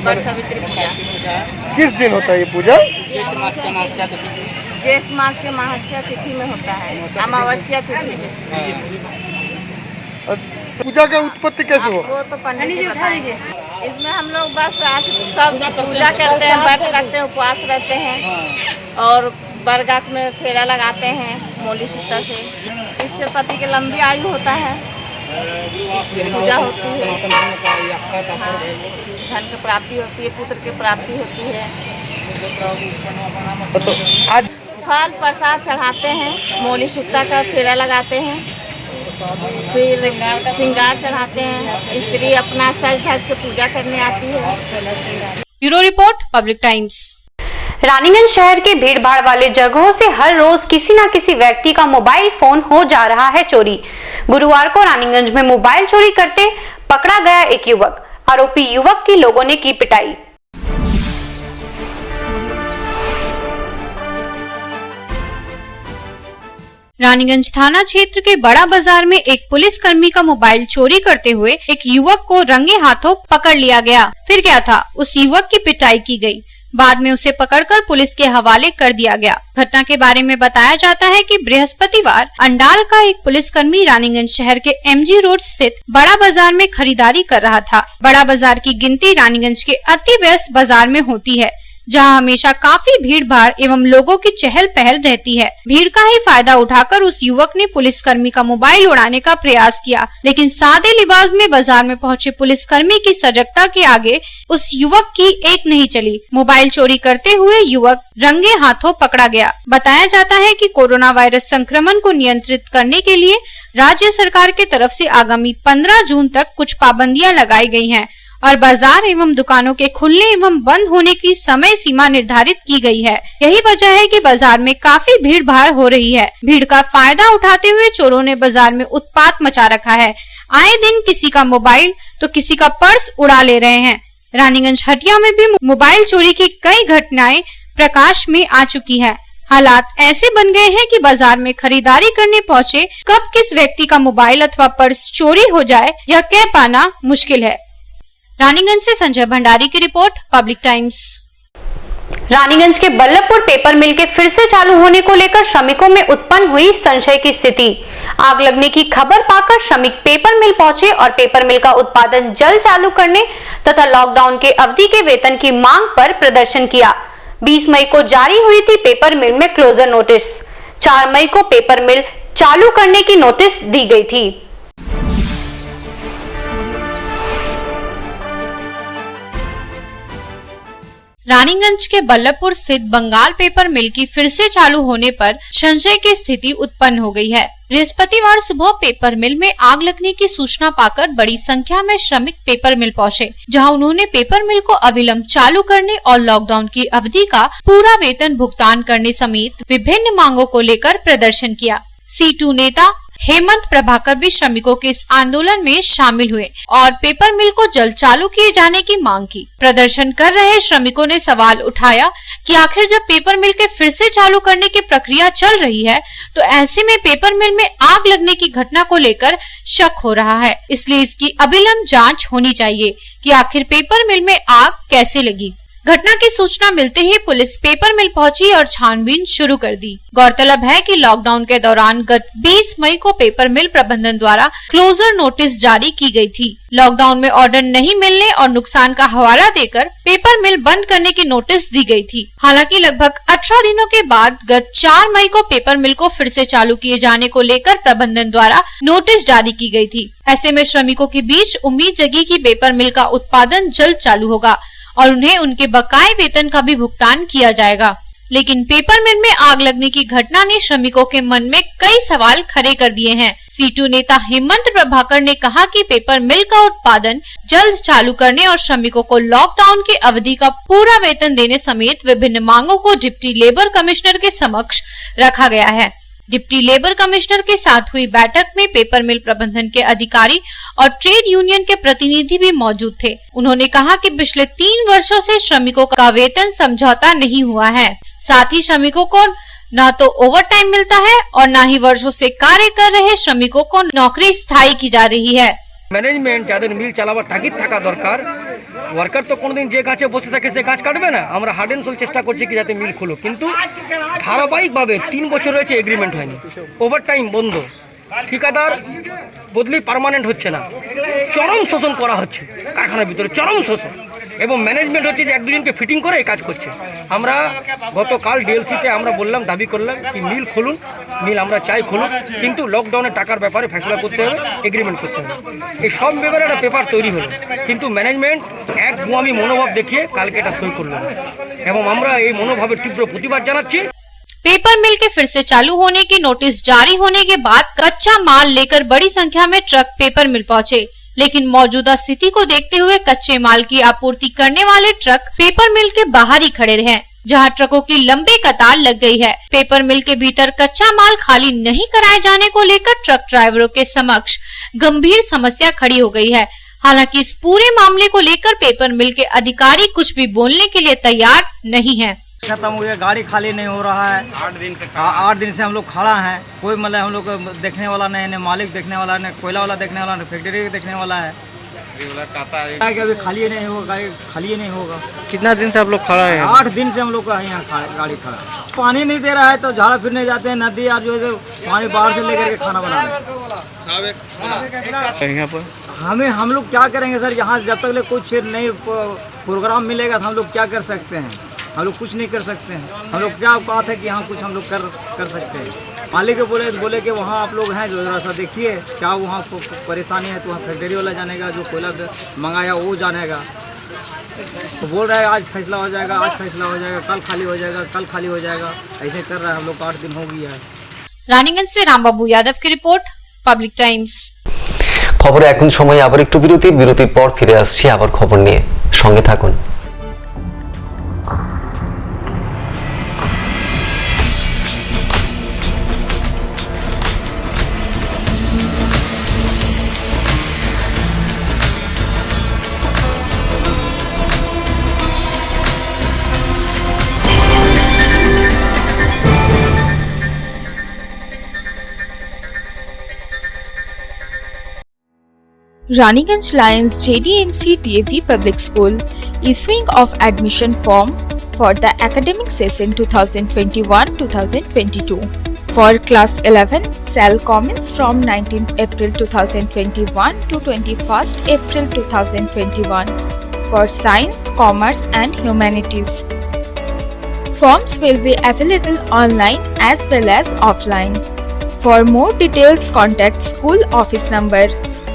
वट सावित्री पूजा। किस दिन होता है ये पूजा? ज्येष्ठ मास के अमावस्या तिथि। ज्येष्ठ मास के अमावस्या तिथि में होता है, अमावस्या तिथि में। पूजा का उत्पत्ति कैसे हो? वो तो पंडित जी बता दीजिए। इसमें हम लोग बस आज सब पूजा करते हैं, व्रत रखते हैं, उपवास रहते हैं और बरगाछ में फेरा लगाते हैं मोली सूता से। इससे पति की लंबी आयु होता है, पूजा होती है, धन की प्राप्ति होती है, पुत्र की प्राप्ति होती है। आज फल प्रसाद चढ़ाते हैं, मोली सूता का फेरा लगाते हैं, फिर श्रृंगार चढ़ाते हैं। स्त्री अपना सज धज के पूजा करने आती है। Bureau report, public times. Raniganj शहर के भीड़ भाड़ वाले जगहों से हर रोज किसी न किसी व्यक्ति का मोबाइल फोन हो जा रहा है चोरी। गुरुवार को रानीगंज में मोबाइल चोरी करते पकड़ा गया एक युवक। आरोपी युवक की लोगों ने की पिटाई। रानीगंज थाना क्षेत्र के बड़ा बाजार में एक पुलिस कर्मी का मोबाइल चोरी करते हुए एक युवक को रंगे हाथों पकड़ लिया गया। फिर क्या था, उस युवक की पिटाई की गई। बाद में उसे पकड़कर पुलिस के हवाले कर दिया गया। घटना के बारे में बताया जाता है कि बृहस्पतिवार अंडाल का एक पुलिसकर्मी रानीगंज शहर के एमजी रोड स्थित बड़ा बाजार में खरीदारी कर रहा था। बड़ा बाजार की गिनती रानीगंज के अति व्यस्त बाजार में होती है, जहां हमेशा काफी भीड़ भाड़ एवं लोगों की चहल पहल रहती है। भीड़ का ही फायदा उठाकर उस युवक ने पुलिसकर्मी का मोबाइल उड़ाने का प्रयास किया, लेकिन सादे लिबास में बाजार में पहुंचे पुलिसकर्मी की सजगता के आगे उस युवक की एक नहीं चली। मोबाइल चोरी करते हुए युवक रंगे हाथों पकड़ा गया। बताया जाता है कि कोरोना वायरस संक्रमण को नियंत्रित करने के लिए राज्य सरकार की तरफ से आगामी 15 जून तक कुछ पाबंदियां लगाई गई हैं और बाजार एवं दुकानों के खुलने एवं बंद होने की समय सीमा निर्धारित की गई है। यही वजह है कि बाजार में काफी भीड़ भाड़ हो रही है। भीड़ का फायदा उठाते हुए चोरों ने बाजार में उत्पात मचा रखा है। आए दिन किसी का मोबाइल तो किसी का पर्स उड़ा ले रहे हैं। रानीगंज हटिया में भी मोबाइल चोरी की कई घटनाएं प्रकाश में आ चुकी है। हालात ऐसे बन गए हैं कि बाजार में खरीदारी करने पहुंचे कब किस व्यक्ति का मोबाइल अथवा पर्स चोरी हो जाए यह कह पाना मुश्किल है। रानीगंज से संजय भंडारी की रिपोर्ट, पब्लिक टाइम्स। रानीगंज के बल्लभपुर पेपर मिल के फिर से चालू होने को लेकर श्रमिकों में उत्पन्न हुई संशय की स्थिति। आग लगने की खबर पाकर श्रमिक पेपर मिल पहुंचे और पेपर मिल का उत्पादन जल्द चालू करने तथा लॉकडाउन के अवधि के वेतन की मांग पर प्रदर्शन किया। 20 मई को जारी हुई थी पेपर मिल में क्लोजर नोटिस। 4 मई को पेपर मिल चालू करने की नोटिस दी गई थी। रानीगंज के बल्लभपुर स्थित बंगाल पेपर मिल की फिर से चालू होने पर संशय की स्थिति उत्पन्न हो गई है। बृहस्पतिवार सुबह पेपर मिल में आग लगने की सूचना पाकर बड़ी संख्या में श्रमिक पेपर मिल पहुंचे, जहां उन्होंने पेपर मिल को अविलंब चालू करने और लॉकडाउन की अवधि का पूरा वेतन भुगतान करने समेत विभिन्न मांगों को लेकर प्रदर्शन किया। C2 नेता हेमंत प्रभाकर भी श्रमिकों के इस आंदोलन में शामिल हुए और पेपर मिल को जल्द चालू किए जाने की मांग की। प्रदर्शन कर रहे श्रमिकों ने सवाल उठाया कि आखिर जब पेपर मिल के फिर से चालू करने की प्रक्रिया चल रही है तो ऐसे में पेपर मिल में आग लगने की घटना को लेकर शक हो रहा है, इसलिए इसकी अविलंब जांच होनी चाहिए कि आखिर पेपर मिल में आग कैसे लगी। घटना की सूचना मिलते ही पुलिस पेपर मिल पहुंची और छानबीन शुरू कर दी। गौरतलब है कि लॉकडाउन के दौरान गत 20 मई को पेपर मिल प्रबंधन द्वारा क्लोजर नोटिस जारी की गई थी। लॉकडाउन में ऑर्डर नहीं मिलने और नुकसान का हवाला देकर पेपर मिल बंद करने की नोटिस दी गई थी। हालांकि लगभग 18 दिनों के बाद गत 4 मई को पेपर मिल को फिर से चालू किए जाने को लेकर प्रबंधन द्वारा नोटिस जारी की गई थी। ऐसे में श्रमिकों के बीच उम्मीद जगी कि पेपर मिल का उत्पादन जल्द चालू होगा और उन्हें उनके बकाये वेतन का भी भुगतान किया जाएगा। लेकिन पेपर मिल में आग लगने की घटना ने श्रमिकों के मन में कई सवाल खड़े कर दिए हैं। C2 नेता हेमंत प्रभाकर ने कहा कि पेपर मिल का उत्पादन जल्द चालू करने और श्रमिकों को लॉकडाउन की अवधि का पूरा वेतन देने समेत विभिन्न मांगों को डिप्टी लेबर कमिश्नर के समक्ष रखा गया है। डिप्टी लेबर कमिश्नर के साथ हुई बैठक में पेपर मिल प्रबंधन के अधिकारी और ट्रेड यूनियन के प्रतिनिधि भी मौजूद थे। उन्होंने कहा कि पिछले 3 वर्षों से श्रमिकों का वेतन समझौता नहीं हुआ है। साथ ही श्रमिकों को न तो ओवर टाइम मिलता है और न ही वर्षों से कार्य कर रहे श्रमिकों को नौकरी स्थायी की जा रही है। मैनेजमेंट যাদের মিল চালাবার তাগিদ থাকা দরকার, ওয়ার্কার তো কোনোদিন যে গাছে বসে থাকে সে গাছ কাটবে না। আমরা হার্ড এন্ড সোল চেষ্টা করছি কি যাতে মিল খুলুক, কিন্তু ধারাবাহিকভাবে 3 বছর হয়েছে এগ্রিমেন্ট হয়নি, ওভারটাইম বন্ধ, ঠিকাদার বদলি পার্মানেন্ট হচ্ছে না, চরম শোষণ করা হচ্ছে কারখানার ভিতরে, চরম শোষণ, এবং ম্যানেজমেন্ট হচ্ছে যে এক দুজনকে ফিটিং করে এই কাজ করছে। আমরা গতকাল ডিএলসিতে আমরা বললাম, দাবি করলাম কি মিল খুলুন, মিল আমরা চাই খুলুন, কিন্তু লকডাউনের টাকার ব্যাপারে ফেসলা করতে হবে, এগ্রিমেন্ট করতে হবে। এই সব ব্যাপারে একটা পেপার তৈরি হলো, কিন্তু ম্যানেজমেন্ট এক গুয়ামি মনোভাব দেখিয়ে কালকে এটা সই করলো না, এবং আমরা এই মনোভাবের তীব্র প্রতিবাদ জানাচ্ছি। पेपर मिल के फिर से चालू होने की नोटिस जारी होने के बाद कच्चा माल लेकर बड़ी संख्या में ट्रक पेपर मिल पहुंचे, लेकिन मौजूदा स्थिति को देखते हुए कच्चे माल की आपूर्ति करने वाले ट्रक पेपर मिल के बाहर ही खड़े हैं, जहां ट्रकों की लंबी कतार लग गई है। पेपर मिल के भीतर कच्चा माल खाली नहीं कराए जाने को लेकर ट्रक ड्राइवरों के समक्ष गंभीर समस्या खड़ी हो गई है। हालांकि इस पूरे मामले को लेकर पेपर मिल के अधिकारी कुछ भी बोलने के लिए तैयार नहीं है। खत्म हो गया, गाड़ी खाली नहीं हो रहा है, 8 दिन से हम लोग खड़ा हैं, कोई मतलब हम लोग देखने वाला नहीं, न मालिक देखने वाला, न कोयला वाला देखने वाला, न फैक्ट्री देखने वाला है। अभी खाली नहीं होगा, गाड़ी खाली नहीं होगा। कितना दिन से आप लोग खड़ा है? 8 दिन से हम लोग का यहाँ गाड़ी खड़ा है। पानी नहीं दे रहा है तो झाड़ा फिरने जाते हैं नदी, और जो है पानी बाहर से लेकर के खाना बना रहे हैं। यहाँ पर हम लोग क्या करेंगे सर, यहाँ जब तक कुछ नई प्रोग्राम मिलेगा तो हम लोग क्या कर सकते हैं, हम लोग कुछ नहीं कर सकते हैं। हम लोग क्या बात है कि यहाँ कुछ हम लोग कर सकते हैं। मालिक बोले कि वहाँ आप लोग हैं, जो जरा सा देखिए क्या वहाँ परेशानी है, तो वहाँ फैक्ट्री वाला जानेगा, जो कोयला मंगाया वो जानेगा। तो बोल रहा है आज फैसला हो जाएगा, आज फैसला हो जाएगा, कल खाली हो जाएगा, कल खाली हो जाएगा, ऐसे कर रहा है। हम लोग 8 दिन हो गया है। রানীগঞ্জ से রামবাবু यादव की रिपोर्ट, পাবলিক টাইমস। খবরে এখন সময় আবার একটু বিরতির পর ফিরে আসছি আবার খবর নিয়ে, সঙ্গে থাকুন। Raniganj Lions JDMC TAV Public School issuing of admission form for the academic session 2021-2022. For class 11 shall commence from 19th April 2021 to 21st April 2021 for science, commerce and humanities. Forms will be available online as well as offline. For more details contact school office number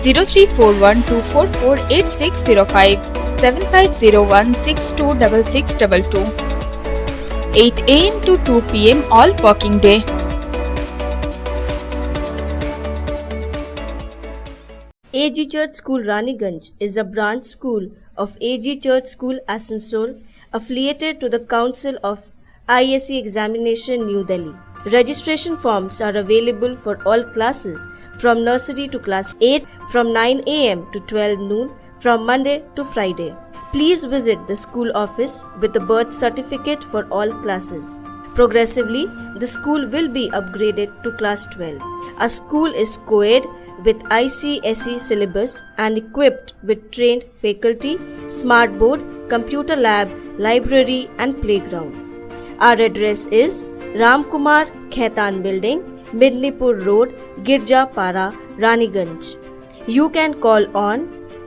0341244860 7501626622. 8 AM to 2 PM all working day. AG Church School Raniganj is a branch school of AG Church School Asansol, affiliated to the Council of ISC Examination New Delhi. Registration forms are available for all classes from nursery to class 8 from 9 AM to 12 noon from Monday to Friday. Please visit the school office with the birth certificate for all classes. Progressively, the school will be upgraded to class 12. Our school is co-ed with ICSE syllabus and equipped with trained faculty, smart board, computer lab, library and playground. Our address is Ramkumar Khaitan Building, Midnipur Road, Girjapara, Raniganj. You can call on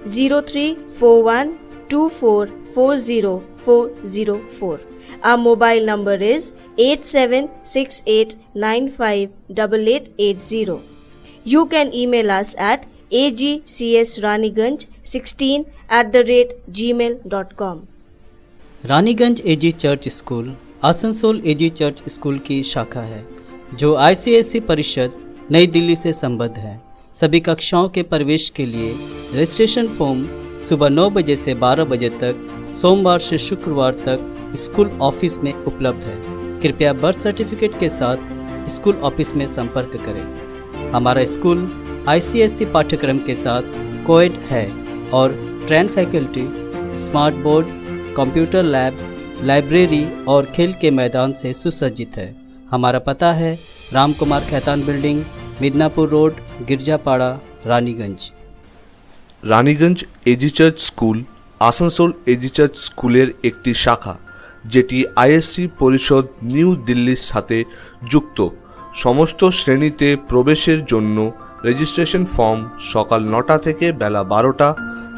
0341244004. Our mobile number is 8768958880. You can email us at agcsraniganj16@gmail.com. Raniganj AG church school Asansol AG church school की शाखा है जो ICSE परिषद नई दिल्ली से संबद्ध है। सभी कक्षाओं के प्रवेश के लिए रजिस्ट्रेशन फॉर्म सुबह 9 बजे से 12 बजे तक सोमवार से शुक्रवार तक स्कूल ऑफिस में उपलब्ध है। कृपया बर्थ सर्टिफिकेट के साथ स्कूल ऑफिस में संपर्क करें। हमारा स्कूल ICSE पाठ्यक्रम के साथ कोएड है और train faculty, smart board, computer lab, library और खेल के मैदान से सुसज्जित है। हमारा पता है Ramkumar Khaitan building, Midnapore road, Girjapara, Raniganj. Raniganj AG church school Asansol AG church স্কুলের একটি শাখা যেটি ISC পরিষদ নিউ দিল্লির সাথে যুক্ত। সমস্ত শ্রেণীতে প্রবেশের জন্য রেজিস্ট্রেশন ফর্ম সকাল 9টা থেকে বেলা 12টা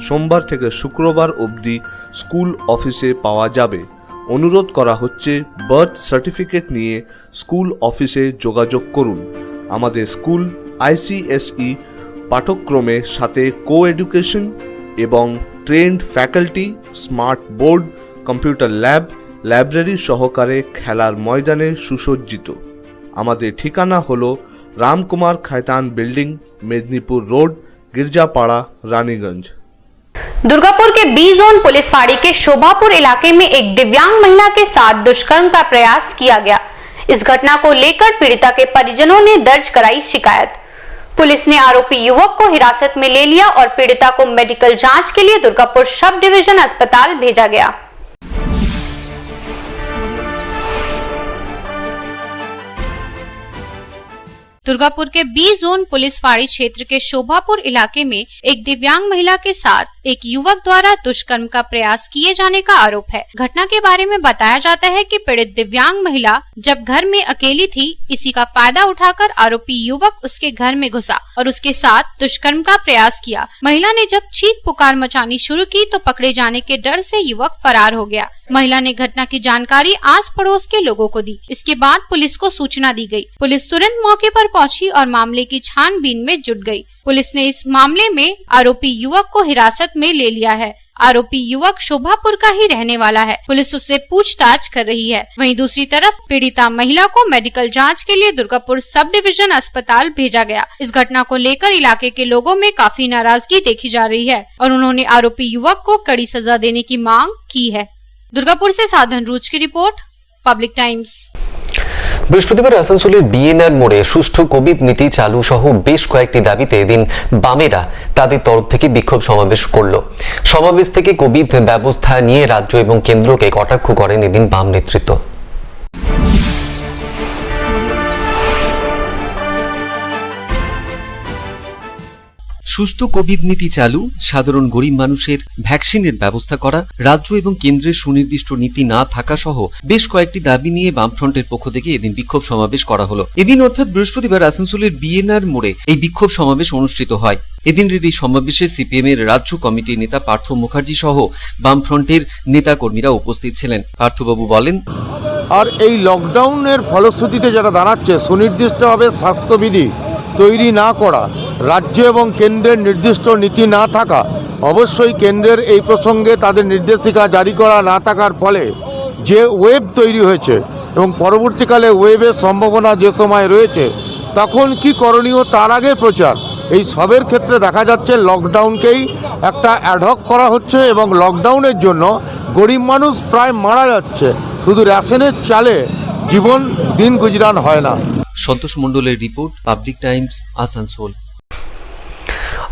সোমবার থেকে শুক্রবার অবধি স্কুল অফিসে পাওয়া যাবে। অনুরোধ করা হচ্ছে বার্থ সার্টিফিকেট নিয়ে স্কুল অফিসে যোগাযোগ করুন। আমাদের স্কুল ICSE পাঠ্যক্রমের সাথে কো এডুকেশন এবং trend faculty, smart board, computer lab, library সহকারে খেলার ময়দানে সুসজ্জিত। আমাদের ঠিকানা হলো रामकुमार खैतान बिल्डिंग, मेदिनीपुर रोड, गिरजापाड़ा, रानीगंज। दुर्गापुर के बी जोन पुलिस फाड़ी के शोभापुर इलाके में एक दिव्यांग महिला के साथ दुष्कर्म का प्रयास किया गया। इस घटना को लेकर पीड़िता के परिजनों ने दर्ज कराई शिकायत। पुलिस ने आरोपी युवक को हिरासत में ले लिया और पीड़िता को मेडिकल जांच के लिए दुर्गापुर सब डिवीजन अस्पताल भेजा गया। दुर्गापुर के बी जोन पुलिस फाड़ी क्षेत्र के शोभापुर इलाके में एक दिव्यांग महिला के साथ एक युवक द्वारा दुष्कर्म का प्रयास किए जाने का आरोप है। घटना के बारे में बताया जाता है कि पीड़ित दिव्यांग महिला जब घर में अकेली थी, इसी का फायदा उठाकर आरोपी युवक उसके घर में घुसा और उसके साथ दुष्कर्म का प्रयास किया। महिला ने जब चीख पुकार मचानी शुरू की तो पकड़े जाने के डर से युवक फरार हो गया। महिला ने घटना की जानकारी आस पड़ोस के लोगों को दी। इसके बाद पुलिस को सूचना दी गई। पुलिस तुरंत मौके पर पहुंची और मामले की छानबीन में जुट गई। पुलिस ने इस मामले में आरोपी युवक को हिरासत में ले लिया है। आरोपी युवक शोभापुर का ही रहने वाला है। पुलिस उससे पूछताछ कर रही है। वहीं दूसरी तरफ पीड़िता महिला को मेडिकल जांच के लिए दुर्गापुर सब डिवीजन अस्पताल भेजा गया। इस घटना को लेकर इलाके के लोगों में काफी नाराजगी देखी जा रही है और उन्होंने आरोपी युवक को कड़ी सजा देने की मांग की है। दुर्गापुर से साधन रूज की रिपोर्ट, पब्लिक टाइम्स। বৃহস্পতিবার আসানসোলের বিএনআর মোড়ে সুষ্ঠু কোভিড নীতি চালু সহ বেশ কয়েকটি দাবিতে এদিন বামেরা তাদের তরফ থেকে বিক্ষোভ সমাবেশ করল। সমাবেশ থেকে কোভিড ব্যবস্থা নিয়ে রাজ্য এবং কেন্দ্রকে কটাক্ষ করেন এদিন বাম নেতৃত্ব। সুস্থ কোভিড নীতি চালু, সাধারণ গরিব মানুষের ভ্যাকসিনের ব্যবস্থা করা, রাজ্য এবং কেন্দ্রের সুনির্দিষ্ট নীতি না থাকা সহ বেশ কয়েকটি দাবি নিয়ে বামফ্রন্টের পক্ষ থেকে এদিন বিক্ষোভ সমাবেশ করা হলো। এদিন অর্থাৎ বৃহস্পতিবার আসানসোলের বিএনআর মোড়ে এই বিক্ষোভ সমাবেশ অনুষ্ঠিত হয়। এদিনের এই সমাবেশে সিপিএম এর রাজ্য কমিটির নেতা পার্থ মুখার্জি সহ বামফ্রন্টের নেতাকর্মীরা উপস্থিত ছিলেন। পার্থবাবু বলেন, আর এই লকডাউনের ফলশ্রুতিতে যেটা দাঁড়াচ্ছে, সুনির্দিষ্টভাবে স্বাস্থ্যবিধি তৈরি না করা, রাজ্য এবং কেন্দ্রের নির্দিষ্ট নীতি না থাকা, অবশ্যই কেন্দ্রের এই প্রসঙ্গে তাদের নির্দেশিকা জারি করা না থাকার ফলে যে ওয়েব তৈরি হয়েছে এবং পরবর্তীকালে ওয়েবের সম্ভাবনা যে সময় রয়েছে তখন কি করণীয় তার আগে প্রচার, এই সবের ক্ষেত্রে দেখা যাচ্ছে লকডাউনকেই একটা অ্যাডহক করা হচ্ছে এবং লকডাউনের জন্য গরিব মানুষ প্রায় মারা যাচ্ছে, শুধু রেশনের চালে জীবন দিন গুজরান হয় না। সন্তোষ মণ্ডলের report, Public Times, Asansol.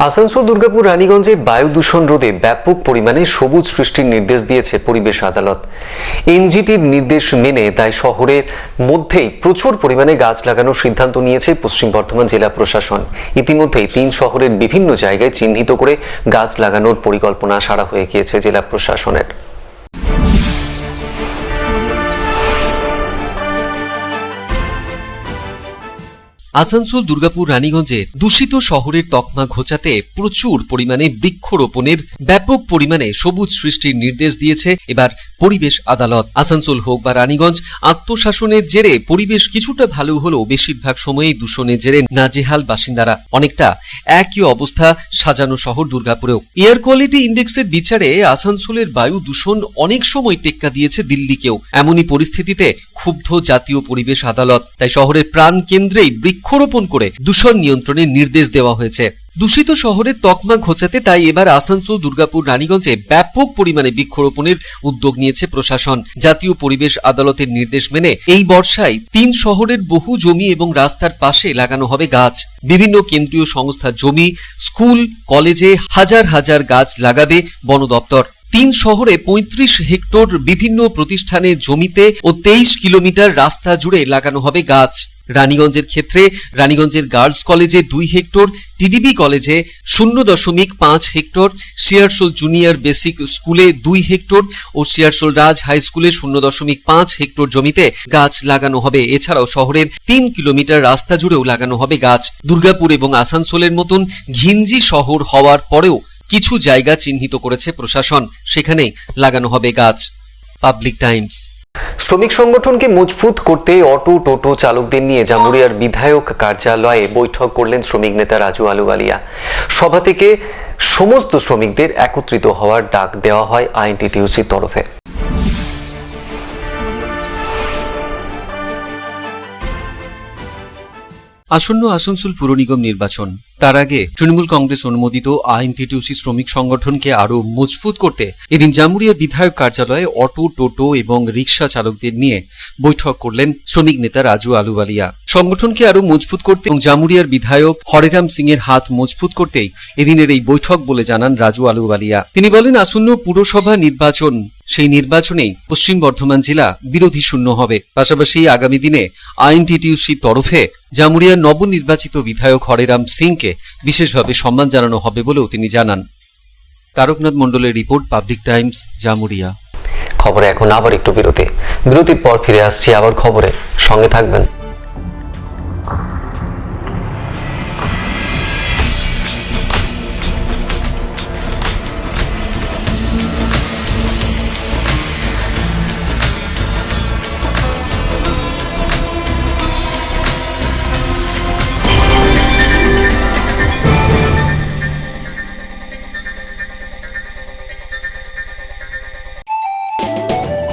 Asansol Durgapur রানীগঞ্জে বায়ু দূষণ রোধে ব্যাপক পরিমাণে সবুজ সৃষ্টির নির্দেশ দিয়েছে পরিবেশ আদালত। এনজিটির নির্দেশ মেনে তাই শহরের মধ্যেই প্রচুর পরিমাণে গাছ লাগানোর সিদ্ধান্ত নিয়েছে পশ্চিম বর্ধমান জেলা প্রশাসন। ইতিমধ্যেই 3 শহরের বিভিন্ন জায়গায় চিহ্নিত করে গাছ লাগানোর পরিকল্পনা সারা হয়ে গিয়েছে জেলা প্রশাসনের। আসানসোল দুর্গাপুর রানীগঞ্জে দূষিত শহরের তকমা ঘোচাতে প্রচুর পরিমাণে বৃক্ষরোপণের ব্যাপক পরিমাণে সবুজ সৃষ্টির নির্দেশ দিয়েছে এবার পরিবেশ আদালত। আসানসোল হোক বা রানীগঞ্জ, আত্মশাসনের জেরে পরিবেশ কিছুটা ভালো হলেও বেশিরভাগ সময়েই দূষণের জেরে নাজেহাল বাসিন্দারা। অনেকটা একই অবস্থা সাজানো শহর দুর্গাপুরেও। এয়ার কোয়ালিটি ইন্ডেক্সের বিচারে আসানসোলের বায়ু দূষণ অনেক সময় টেক্কা দিয়েছে দিল্লিকেও। এমনই পরিস্থিতিতে ক্ষুব্ধ জাতীয় পরিবেশ আদালত, তাই শহরের প্রাণ কেন্দ্রেই বৃক্ষরোপণ করে দূষণ নিয়ন্ত্রণের নির্দেশ দেওয়া হয়েছে। দূষিত শহরের তকমা ঘোচাতে তাই এবার আসানসোল দুর্গাপুর রানীগঞ্জে ব্যাপক পরিমাণে বৃক্ষরোপণের উদ্যোগ নিয়েছে প্রশাসন। জাতীয় পরিবেশ আদালতের নির্দেশ মেনে এই বর্ষায় 3 শহরের বহু জমি এবং রাস্তার পাশে লাগানো হবে গাছ। বিভিন্ন কেন্দ্রীয় সংস্থার জমি, স্কুল, কলেজে হাজার হাজার গাছ লাগাবে বন দপ্তর। 3 শহরে 35 হেক্টর বিভিন্ন প্রতিষ্ঠানের জমিতে ও 23 কিলোমিটার রাস্তা জুড়ে লাগানো হবে গাছ। রানীগঞ্জের ক্ষেত্রে রানীগঞ্জের গার্লস কলেজে 2 হেক্টর, টিডিবি কলেজে 0.5 হেক্টর, শিয়ারশোল জুনিয়র বেসিক স্কুলে 2 হেক্টর ও শিয়ারশোল রাজ হাই স্কুলে 0.5 হেক্টর জমিতে গাছ লাগানো হবে। এছাড়াও শহরের 3 কিলোমিটার রাস্তা জুড়েও লাগানো হবে গাছ। দুর্গাপুর এবং আসানসোলের মতন ঘিঞ্জি শহর হওয়ার পরেও কিছু জায়গা চিহ্নিত করেছে প্রশাসন, সেখানেই লাগানো হবে গাছ। Public Times. শ্রমিক সংগঠনকে মজবুত করতে অটো টোটো চালকদের নিয়ে জামুরিয়ার বিধায়ক কার্যালয়ে বৈঠক করলেন শ্রমিক নেতা রাজু আলুওয়ালিয়া। সভা থেকে সমস্ত শ্রমিকদের একত্রিত হওয়ার ডাক দেওয়া হয় আইএনটিটিইউসির তরফে। আসন্ন আসানসোল পুর নিগম নির্বাচন, তার আগে তৃণমূল কংগ্রেস অনুমোদিত আইএনটিটিইউসি শ্রমিক সংগঠনকে আরো মজবুত করতে এদিন জামুরিয়া বিধায়ক কার্যালয়ে অটো, টোটো এবং রিক্সা চালকদের নিয়ে বৈঠক করলেন শ্রমিক নেতা রাজু আলুওয়ালিয়া। সংগঠনকে আরো মজবুত করতে এবং জামুরিয়ার বিধায়ক হরেরাম সিং এর হাত মজবুত করতেই এদিনের এই বৈঠক বলে জানান রাজু আলুওয়ালিয়া। তিনি বলেন, আসন্ন পুরসভা নির্বাচন, সেই নির্বাচনেই পশ্চিম বর্ধমান জেলা বিরোধী শূন্য হবে। পাশাপাশি আগামী দিনে আইএনটিটিইউসির তরফে জামুরিয়ার নবনির্বাচিত বিধায়ক হরেরাম সিংকে বিশেষভাবে সম্মান জানানো হবে বলেও তিনি জানান। তারকনাথ মণ্ডলের রিপোর্ট, পাবলিক টাইমস, জামুরিয়া। খবরে এখন আবার একটু বিরতির পর ফিরে আসছি আবার খবরে, সঙ্গে থাকবেন।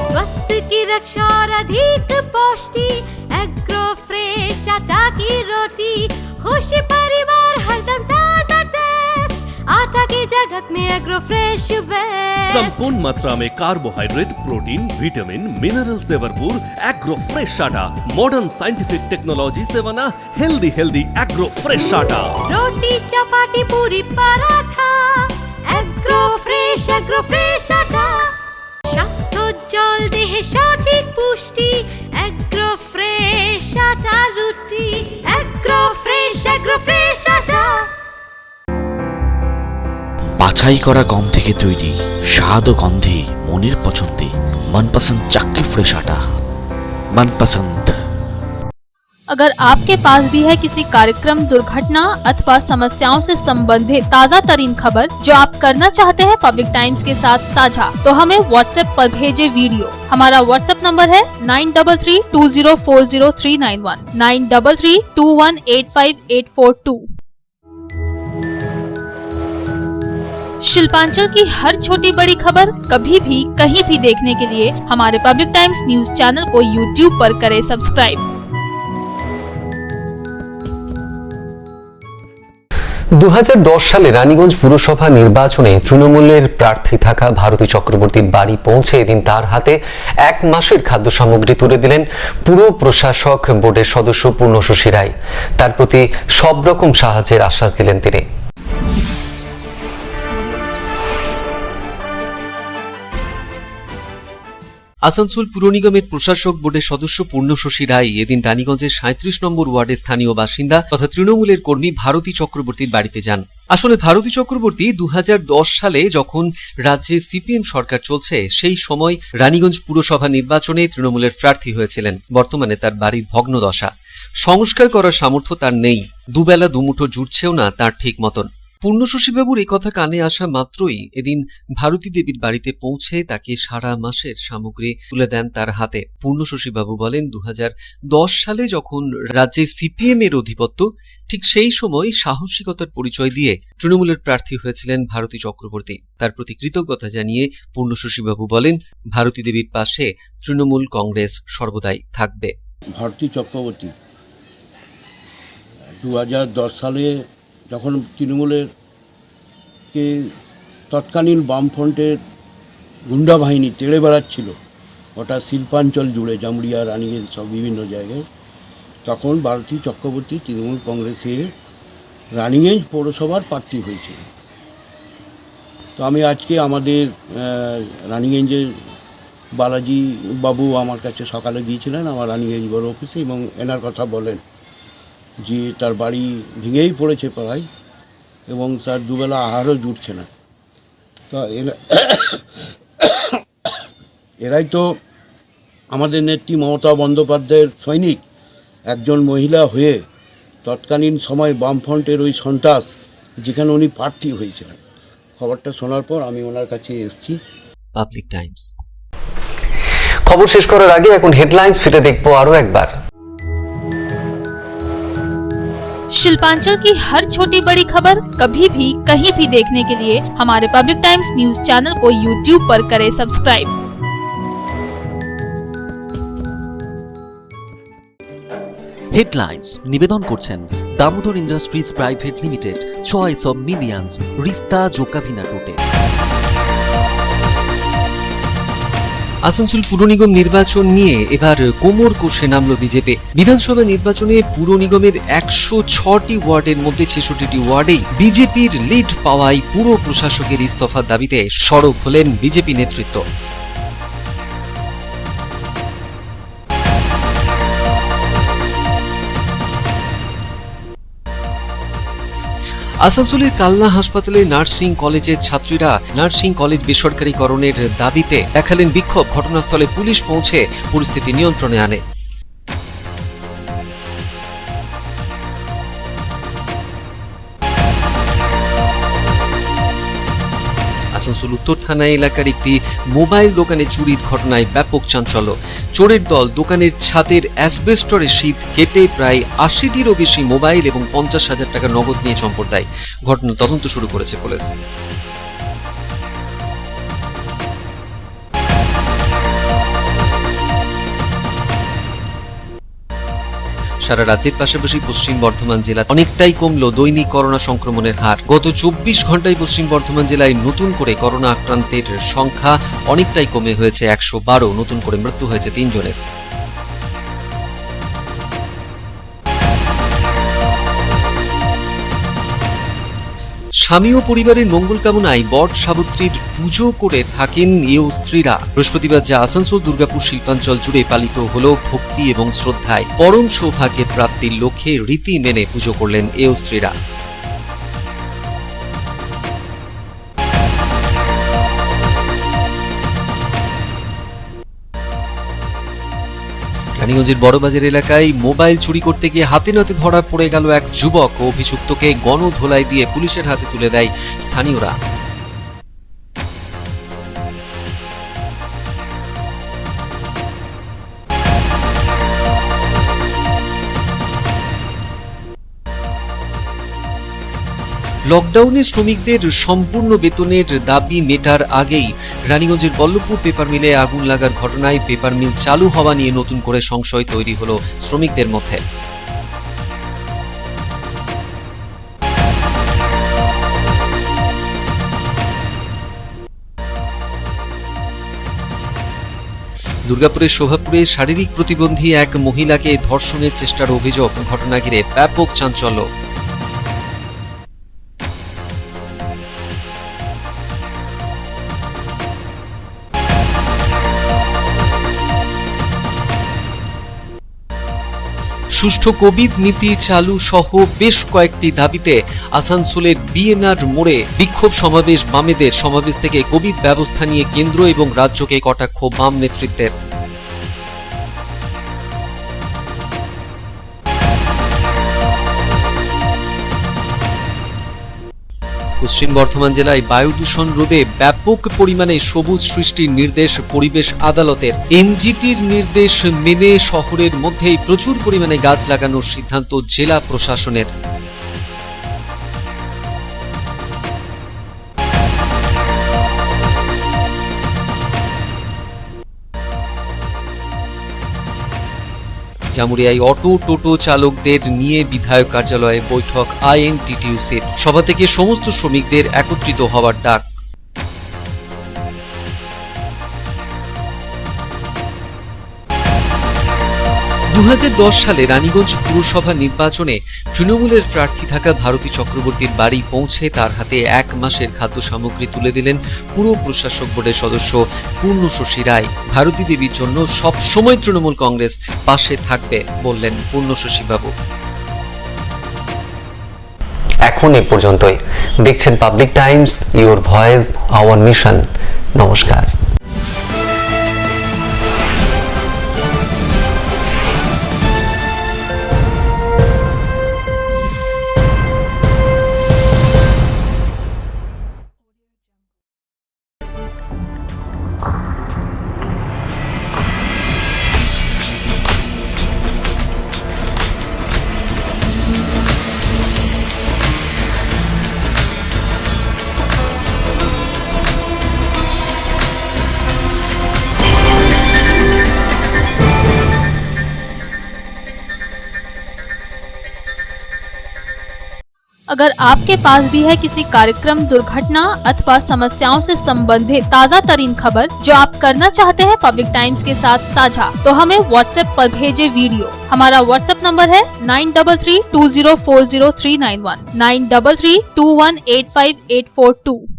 स्वास्थ्य की रक्षा और अधिक पौष्टि, एग्रो फ्रेश आटा की रोटी, खुशी परिवार हरदम ताजा टेस्ट, आटा की जगत में एग्रो फ्रेश बेस्ट। संपूर्ण मात्रा में कार्बोहाइड्रेट, प्रोटीन, विटामिन, मिनरल से भरपूर एग्रो फ्रेश आटा, मॉडर्न साइंटिफिक टेक्नोलॉजी से बना हेल्दी एग्रो फ्रेश आटा। रोटी, चपाती, पूरी, पराठा, एग्रो फ्रेश आटा। স্বাস্থ্যোজ্জ্বল দেহে সঠিক পুষ্টি, এগ্রো ফ্রেশ আটা রুটি, এগ্রো ফ্রেশ আটা। বাছাই করা গম থেকে তৈরি, স্বাদ ও গন্ধে মনের পছন্দে मनपसंद चक्की फ्रेश आटा, मनपसंद। अगर आपके पास भी है किसी कार्यक्रम, दुर्घटना अथवा समस्याओं से संबंधित ताज़ा तरीन खबर जो आप करना चाहते हैं पब्लिक टाइम्स के साथ साझा, तो हमें व्हाट्सएप पर भेजे वीडियो। हमारा व्हाट्सएप नंबर है 9332040391, 9332185842। शिल्पांचल की हर छोटी बड़ी खबर कभी भी कहीं भी देखने के लिए हमारे पब्लिक टाइम्स न्यूज चैनल को यूट्यूब पर करें सब्सक्राइब। 2010 সালে রানীগঞ্জ পুরসভা নির্বাচনে তৃণমূলের প্রার্থী থাকা ভারতী চক্রবর্তীর বাড়ি পৌঁছে এদিন তার হাতে 1 মাসের খাদ্য সামগ্রী তুলে দিলেন পুর প্রশাসক বোর্ডের সদস্য পূর্ণশশী রায়। তার প্রতি সব রকম সাহায্যের আশ্বাস দিলেন তিনি। আসানসোল পুর নিগমের প্রশাসক বোর্ডের সদস্য পূর্ণশশী রায় এদিন রানীগঞ্জের 37 নম্বর ওয়ার্ডের স্থানীয় বাসিন্দা তথা তৃণমূলের কর্মী ভারতী চক্রবর্তীর বাড়িতে যান। আসলে ভারতী চক্রবর্তী 2010 সালে যখন রাজ্যে সিপিএম সরকার চলছে সেই সময় রানীগঞ্জ পুরসভা নির্বাচনে তৃণমূলের প্রার্থী হয়েছিলেন। বর্তমানে তার বাড়ির ভগ্নদশা, সংস্কার করার সামর্থ্য তার নেই, দুবেলা দুমুঠো জুটছেও না তার ঠিক মতন। পূর্ণশশীবাবুর এই কথা কানে আসা মাত্রই এদিন ভারতী দেবীর বাড়িতে পৌঁছে তাকে সারা মাসের সামগ্রী তুলে দেন তার হাতে। পূর্ণশশীবাবু বলেন 2010 সালে যখন রাজ্যে সিপিএম এর অধিপত্য, ঠিক সেই সময় সাহসিকতার পরিচয় দিয়ে তৃণমূলের প্রার্থী হয়েছিলেন ভারতী চক্রবর্তী। তার প্রতি কৃতজ্ঞতা জানিয়ে পূর্ণশশীবাবু বলেন ভারতী দেবীর পাশে তৃণমূল কংগ্রেস সর্বদাই থাকবে। ভারতী চক্রবর্তী 2010 সালে যখন তৃণমূলের কে তৎকালীন বামফ্রন্টের গুন্ডা বাহিনী তেড়ে বেড়াচ্ছিল ওটা শিল্পাঞ্চল জুড়ে জামুড়িয়া, রানীগঞ্জ সব বিভিন্ন জায়গায়, তখন ভারতী চক্রবর্তী তৃণমূল কংগ্রেসের রানীগঞ্জ পৌরসভার প্রার্থী হয়েছিল। তো আমি আজকে আমাদের রানীগঞ্জের বালাজি বাবু আমার কাছে সকালে গিয়েছিলেন আমার রানীগঞ্জ বড় অফিসে এবং এনার কথা বলেন যে তার বাড়ি ভেঙেই পড়েছে প্রায় এবং তার দুবেলা আহারও জুটছে না। তো এরাই তো আমাদের নেত্রী মমতা বন্দ্যোপাধ্যায়ের সৈনিক, একজন মহিলা হয়ে তৎকালীন সময় বামফ্রন্টের ওই সন্ত্রাস যেখানে উনি প্রার্থী হয়েছিলেন, খবরটা শোনার পর আমি ওনার কাছে এসেছি। Public Times. খবর শেষ করার আগে এখন হেডলাইন্স ফিরে দেখবো আরো একবার। शिल्पांचल की हर छोटी बड़ी खबर कभी भी कहीं भी देखने के लिए हमारे पब्लिक टाइम्स न्यूज चैनल को यूट्यूब पर करें सब्सक्राइब। হেডলাইন্স নিবেদন করছেন Damodar Industries Private Limited, choice of millions, রিস্তা জোকাভিনা টোটে। আসানসোল পুর নিগম নির্বাচন নিয়ে এবার কোমর কষে নামল বিজেপি। বিধানসভা নির্বাচনে পুর নিগমের 106টি ওয়ার্ডের মধ্যে 66টি ওয়ার্ডেই বিজেপির লিড পাওয়ায় পুর প্রশাসকের ইস্তফার দাবিতে সরব হলেন বিজেপি নেতৃত্ব। আসানসোলের কালনা হাসপাতালে নার্সিং কলেজের ছাত্রীরা নার্সিং কলেজ বেসরকারীকরণের দাবিতে দেখালেন বিক্ষোভ। ঘটনাস্থলে পুলিশ পৌঁছে পরিস্থিতি নিয়ন্ত্রণে আনে। আসানসোল উত্তর থানা এলাকার একটি মোবাইল দোকানে চুরির ঘটনায় ব্যাপক চাঞ্চল্য। চোরের দল দোকানের ছাদের অ্যাসবেস্টরের শীট কেটে প্রায় 80টিরও বেশি মোবাইল এবং 50,000 টাকা নগদ নিয়ে চম্পট দেয়। ঘটনা তদন্ত শুরু করেছে পুলিশ। সারা রাজ্যের পাশাপাশি পশ্চিম বর্ধমান জেলা অনেকটাই কমলো দৈনিক করোনা সংক্রমণের হার। গত 24 ঘন্টায় পশ্চিম বর্ধমান জেলায় নতুন করে করোনা আক্রান্তের সংখ্যা অনেকটাই কমে হয়েছে 112। নতুন করে মৃত্যু হয়েছে 3 জনের। স্বামী ও পরিবারের মঙ্গল কামনায় বট সাবিত্রীর পুজো করে থাকেন এও স্ত্রীরা। বৃহস্পতিবার যা আসানসোল দুর্গাপুর শিল্পাঞ্চল জুড়ে পালিত হলো ভক্তি এবং শ্রদ্ধায়। পরম সৌভাগ্যের প্রাপ্তির লক্ষ্যে রীতি মেনে পুজো করলেন এও স্ত্রীরা। রানীগঞ্জের বড়বাজার এলাকায় মোবাইল চুরি করতে গিয়ে হাতে নাতে ধরা পড়ে গেল এক যুবক। অভিযুক্তকে গণধোলাই দিয়ে পুলিশের হাতে তুলে দেয় স্থানীয়রা। লকডাউনে শ্রমিকদের সম্পূর্ণ বেতনের দাবি মেটার আগেই রানীগঞ্জের বল্লভপুর পেপার মিলে আগুন লাগার ঘটনায় পেপার মিল চালু হওয়া নিয়ে নতুন করে সংশয় তৈরি হলো শ্রমিকদের মধ্যে। দুর্গাপুরের শোভাপুরে শারীরিক প্রতিবন্ধী এক মহিলাকে ধর্ষণের চেষ্টার অভিযোগ, ঘটনা ঘিরে ব্যাপক চাঞ্চল্য। সুষ্ঠু কোভিড নীতি চালু সহ বেশ কয়েকটি দাবিতে আসানসোলের বিএনআর মোড়ে বিক্ষোভ সমাবেশ বামেদের। সমাবেশ থেকে কোভিড ব্যবস্থা নিয়ে কেন্দ্র এবং রাজ্যকে কটাক্ষ বাম নেতৃত্বের। পশ্চিম বর্ধমান জেলায় বায়ু দূষণ রোধে ব্যাপক পরিমাণে সবুজ সৃষ্টির নির্দেশ পরিবেশ আদালতের। এনজিটির নির্দেশ মেনে শহরের মধ্যেই প্রচুর পরিমাণে গাছ লাগানোর সিদ্ধান্ত জেলা প্রশাসনের। জামুরিয়ায় অটো টোটো চালকদের নিয়ে বিধায়ক কার্যালয়ে বৈঠক আইএনটিটিইউসির। সভা থেকে সমস্ত শ্রমিকদের একত্রিত হওয়ার ডাক। 2010 সালে রানীগঞ্জ পুরসভা নির্বাচনে তৃণমূলের প্রার্থী থাকা ভারতী চক্রবর্তীর বাড়ি পৌঁছে তার হাতে 1 মাসের খাদ্য সামগ্রী তুলে দিলেন পুর প্রশাসক বোর্ডের সদস্য পূর্ণশশী রায়। ভারতী দেবীর জন্য সব সময় তৃণমূল কংগ্রেস পাশে থাকবে বললেন পূর্ণশশী বাবু। এখন এ পর্যন্তই। দেখছেন public Times, your voice hour mission. নমস্কার। अगर आपके पास भी है किसी कार्यक्रम, दुर्घटना अथवा समस्याओं से संबंधित ताज़ा तरीन खबर जो आप करना चाहते हैं पब्लिक टाइम्स के साथ साझा, तो हमें व्हाट्सएप पर भेजे वीडियो। हमारा व्हाट्सएप नंबर है 9332040391 9332185842।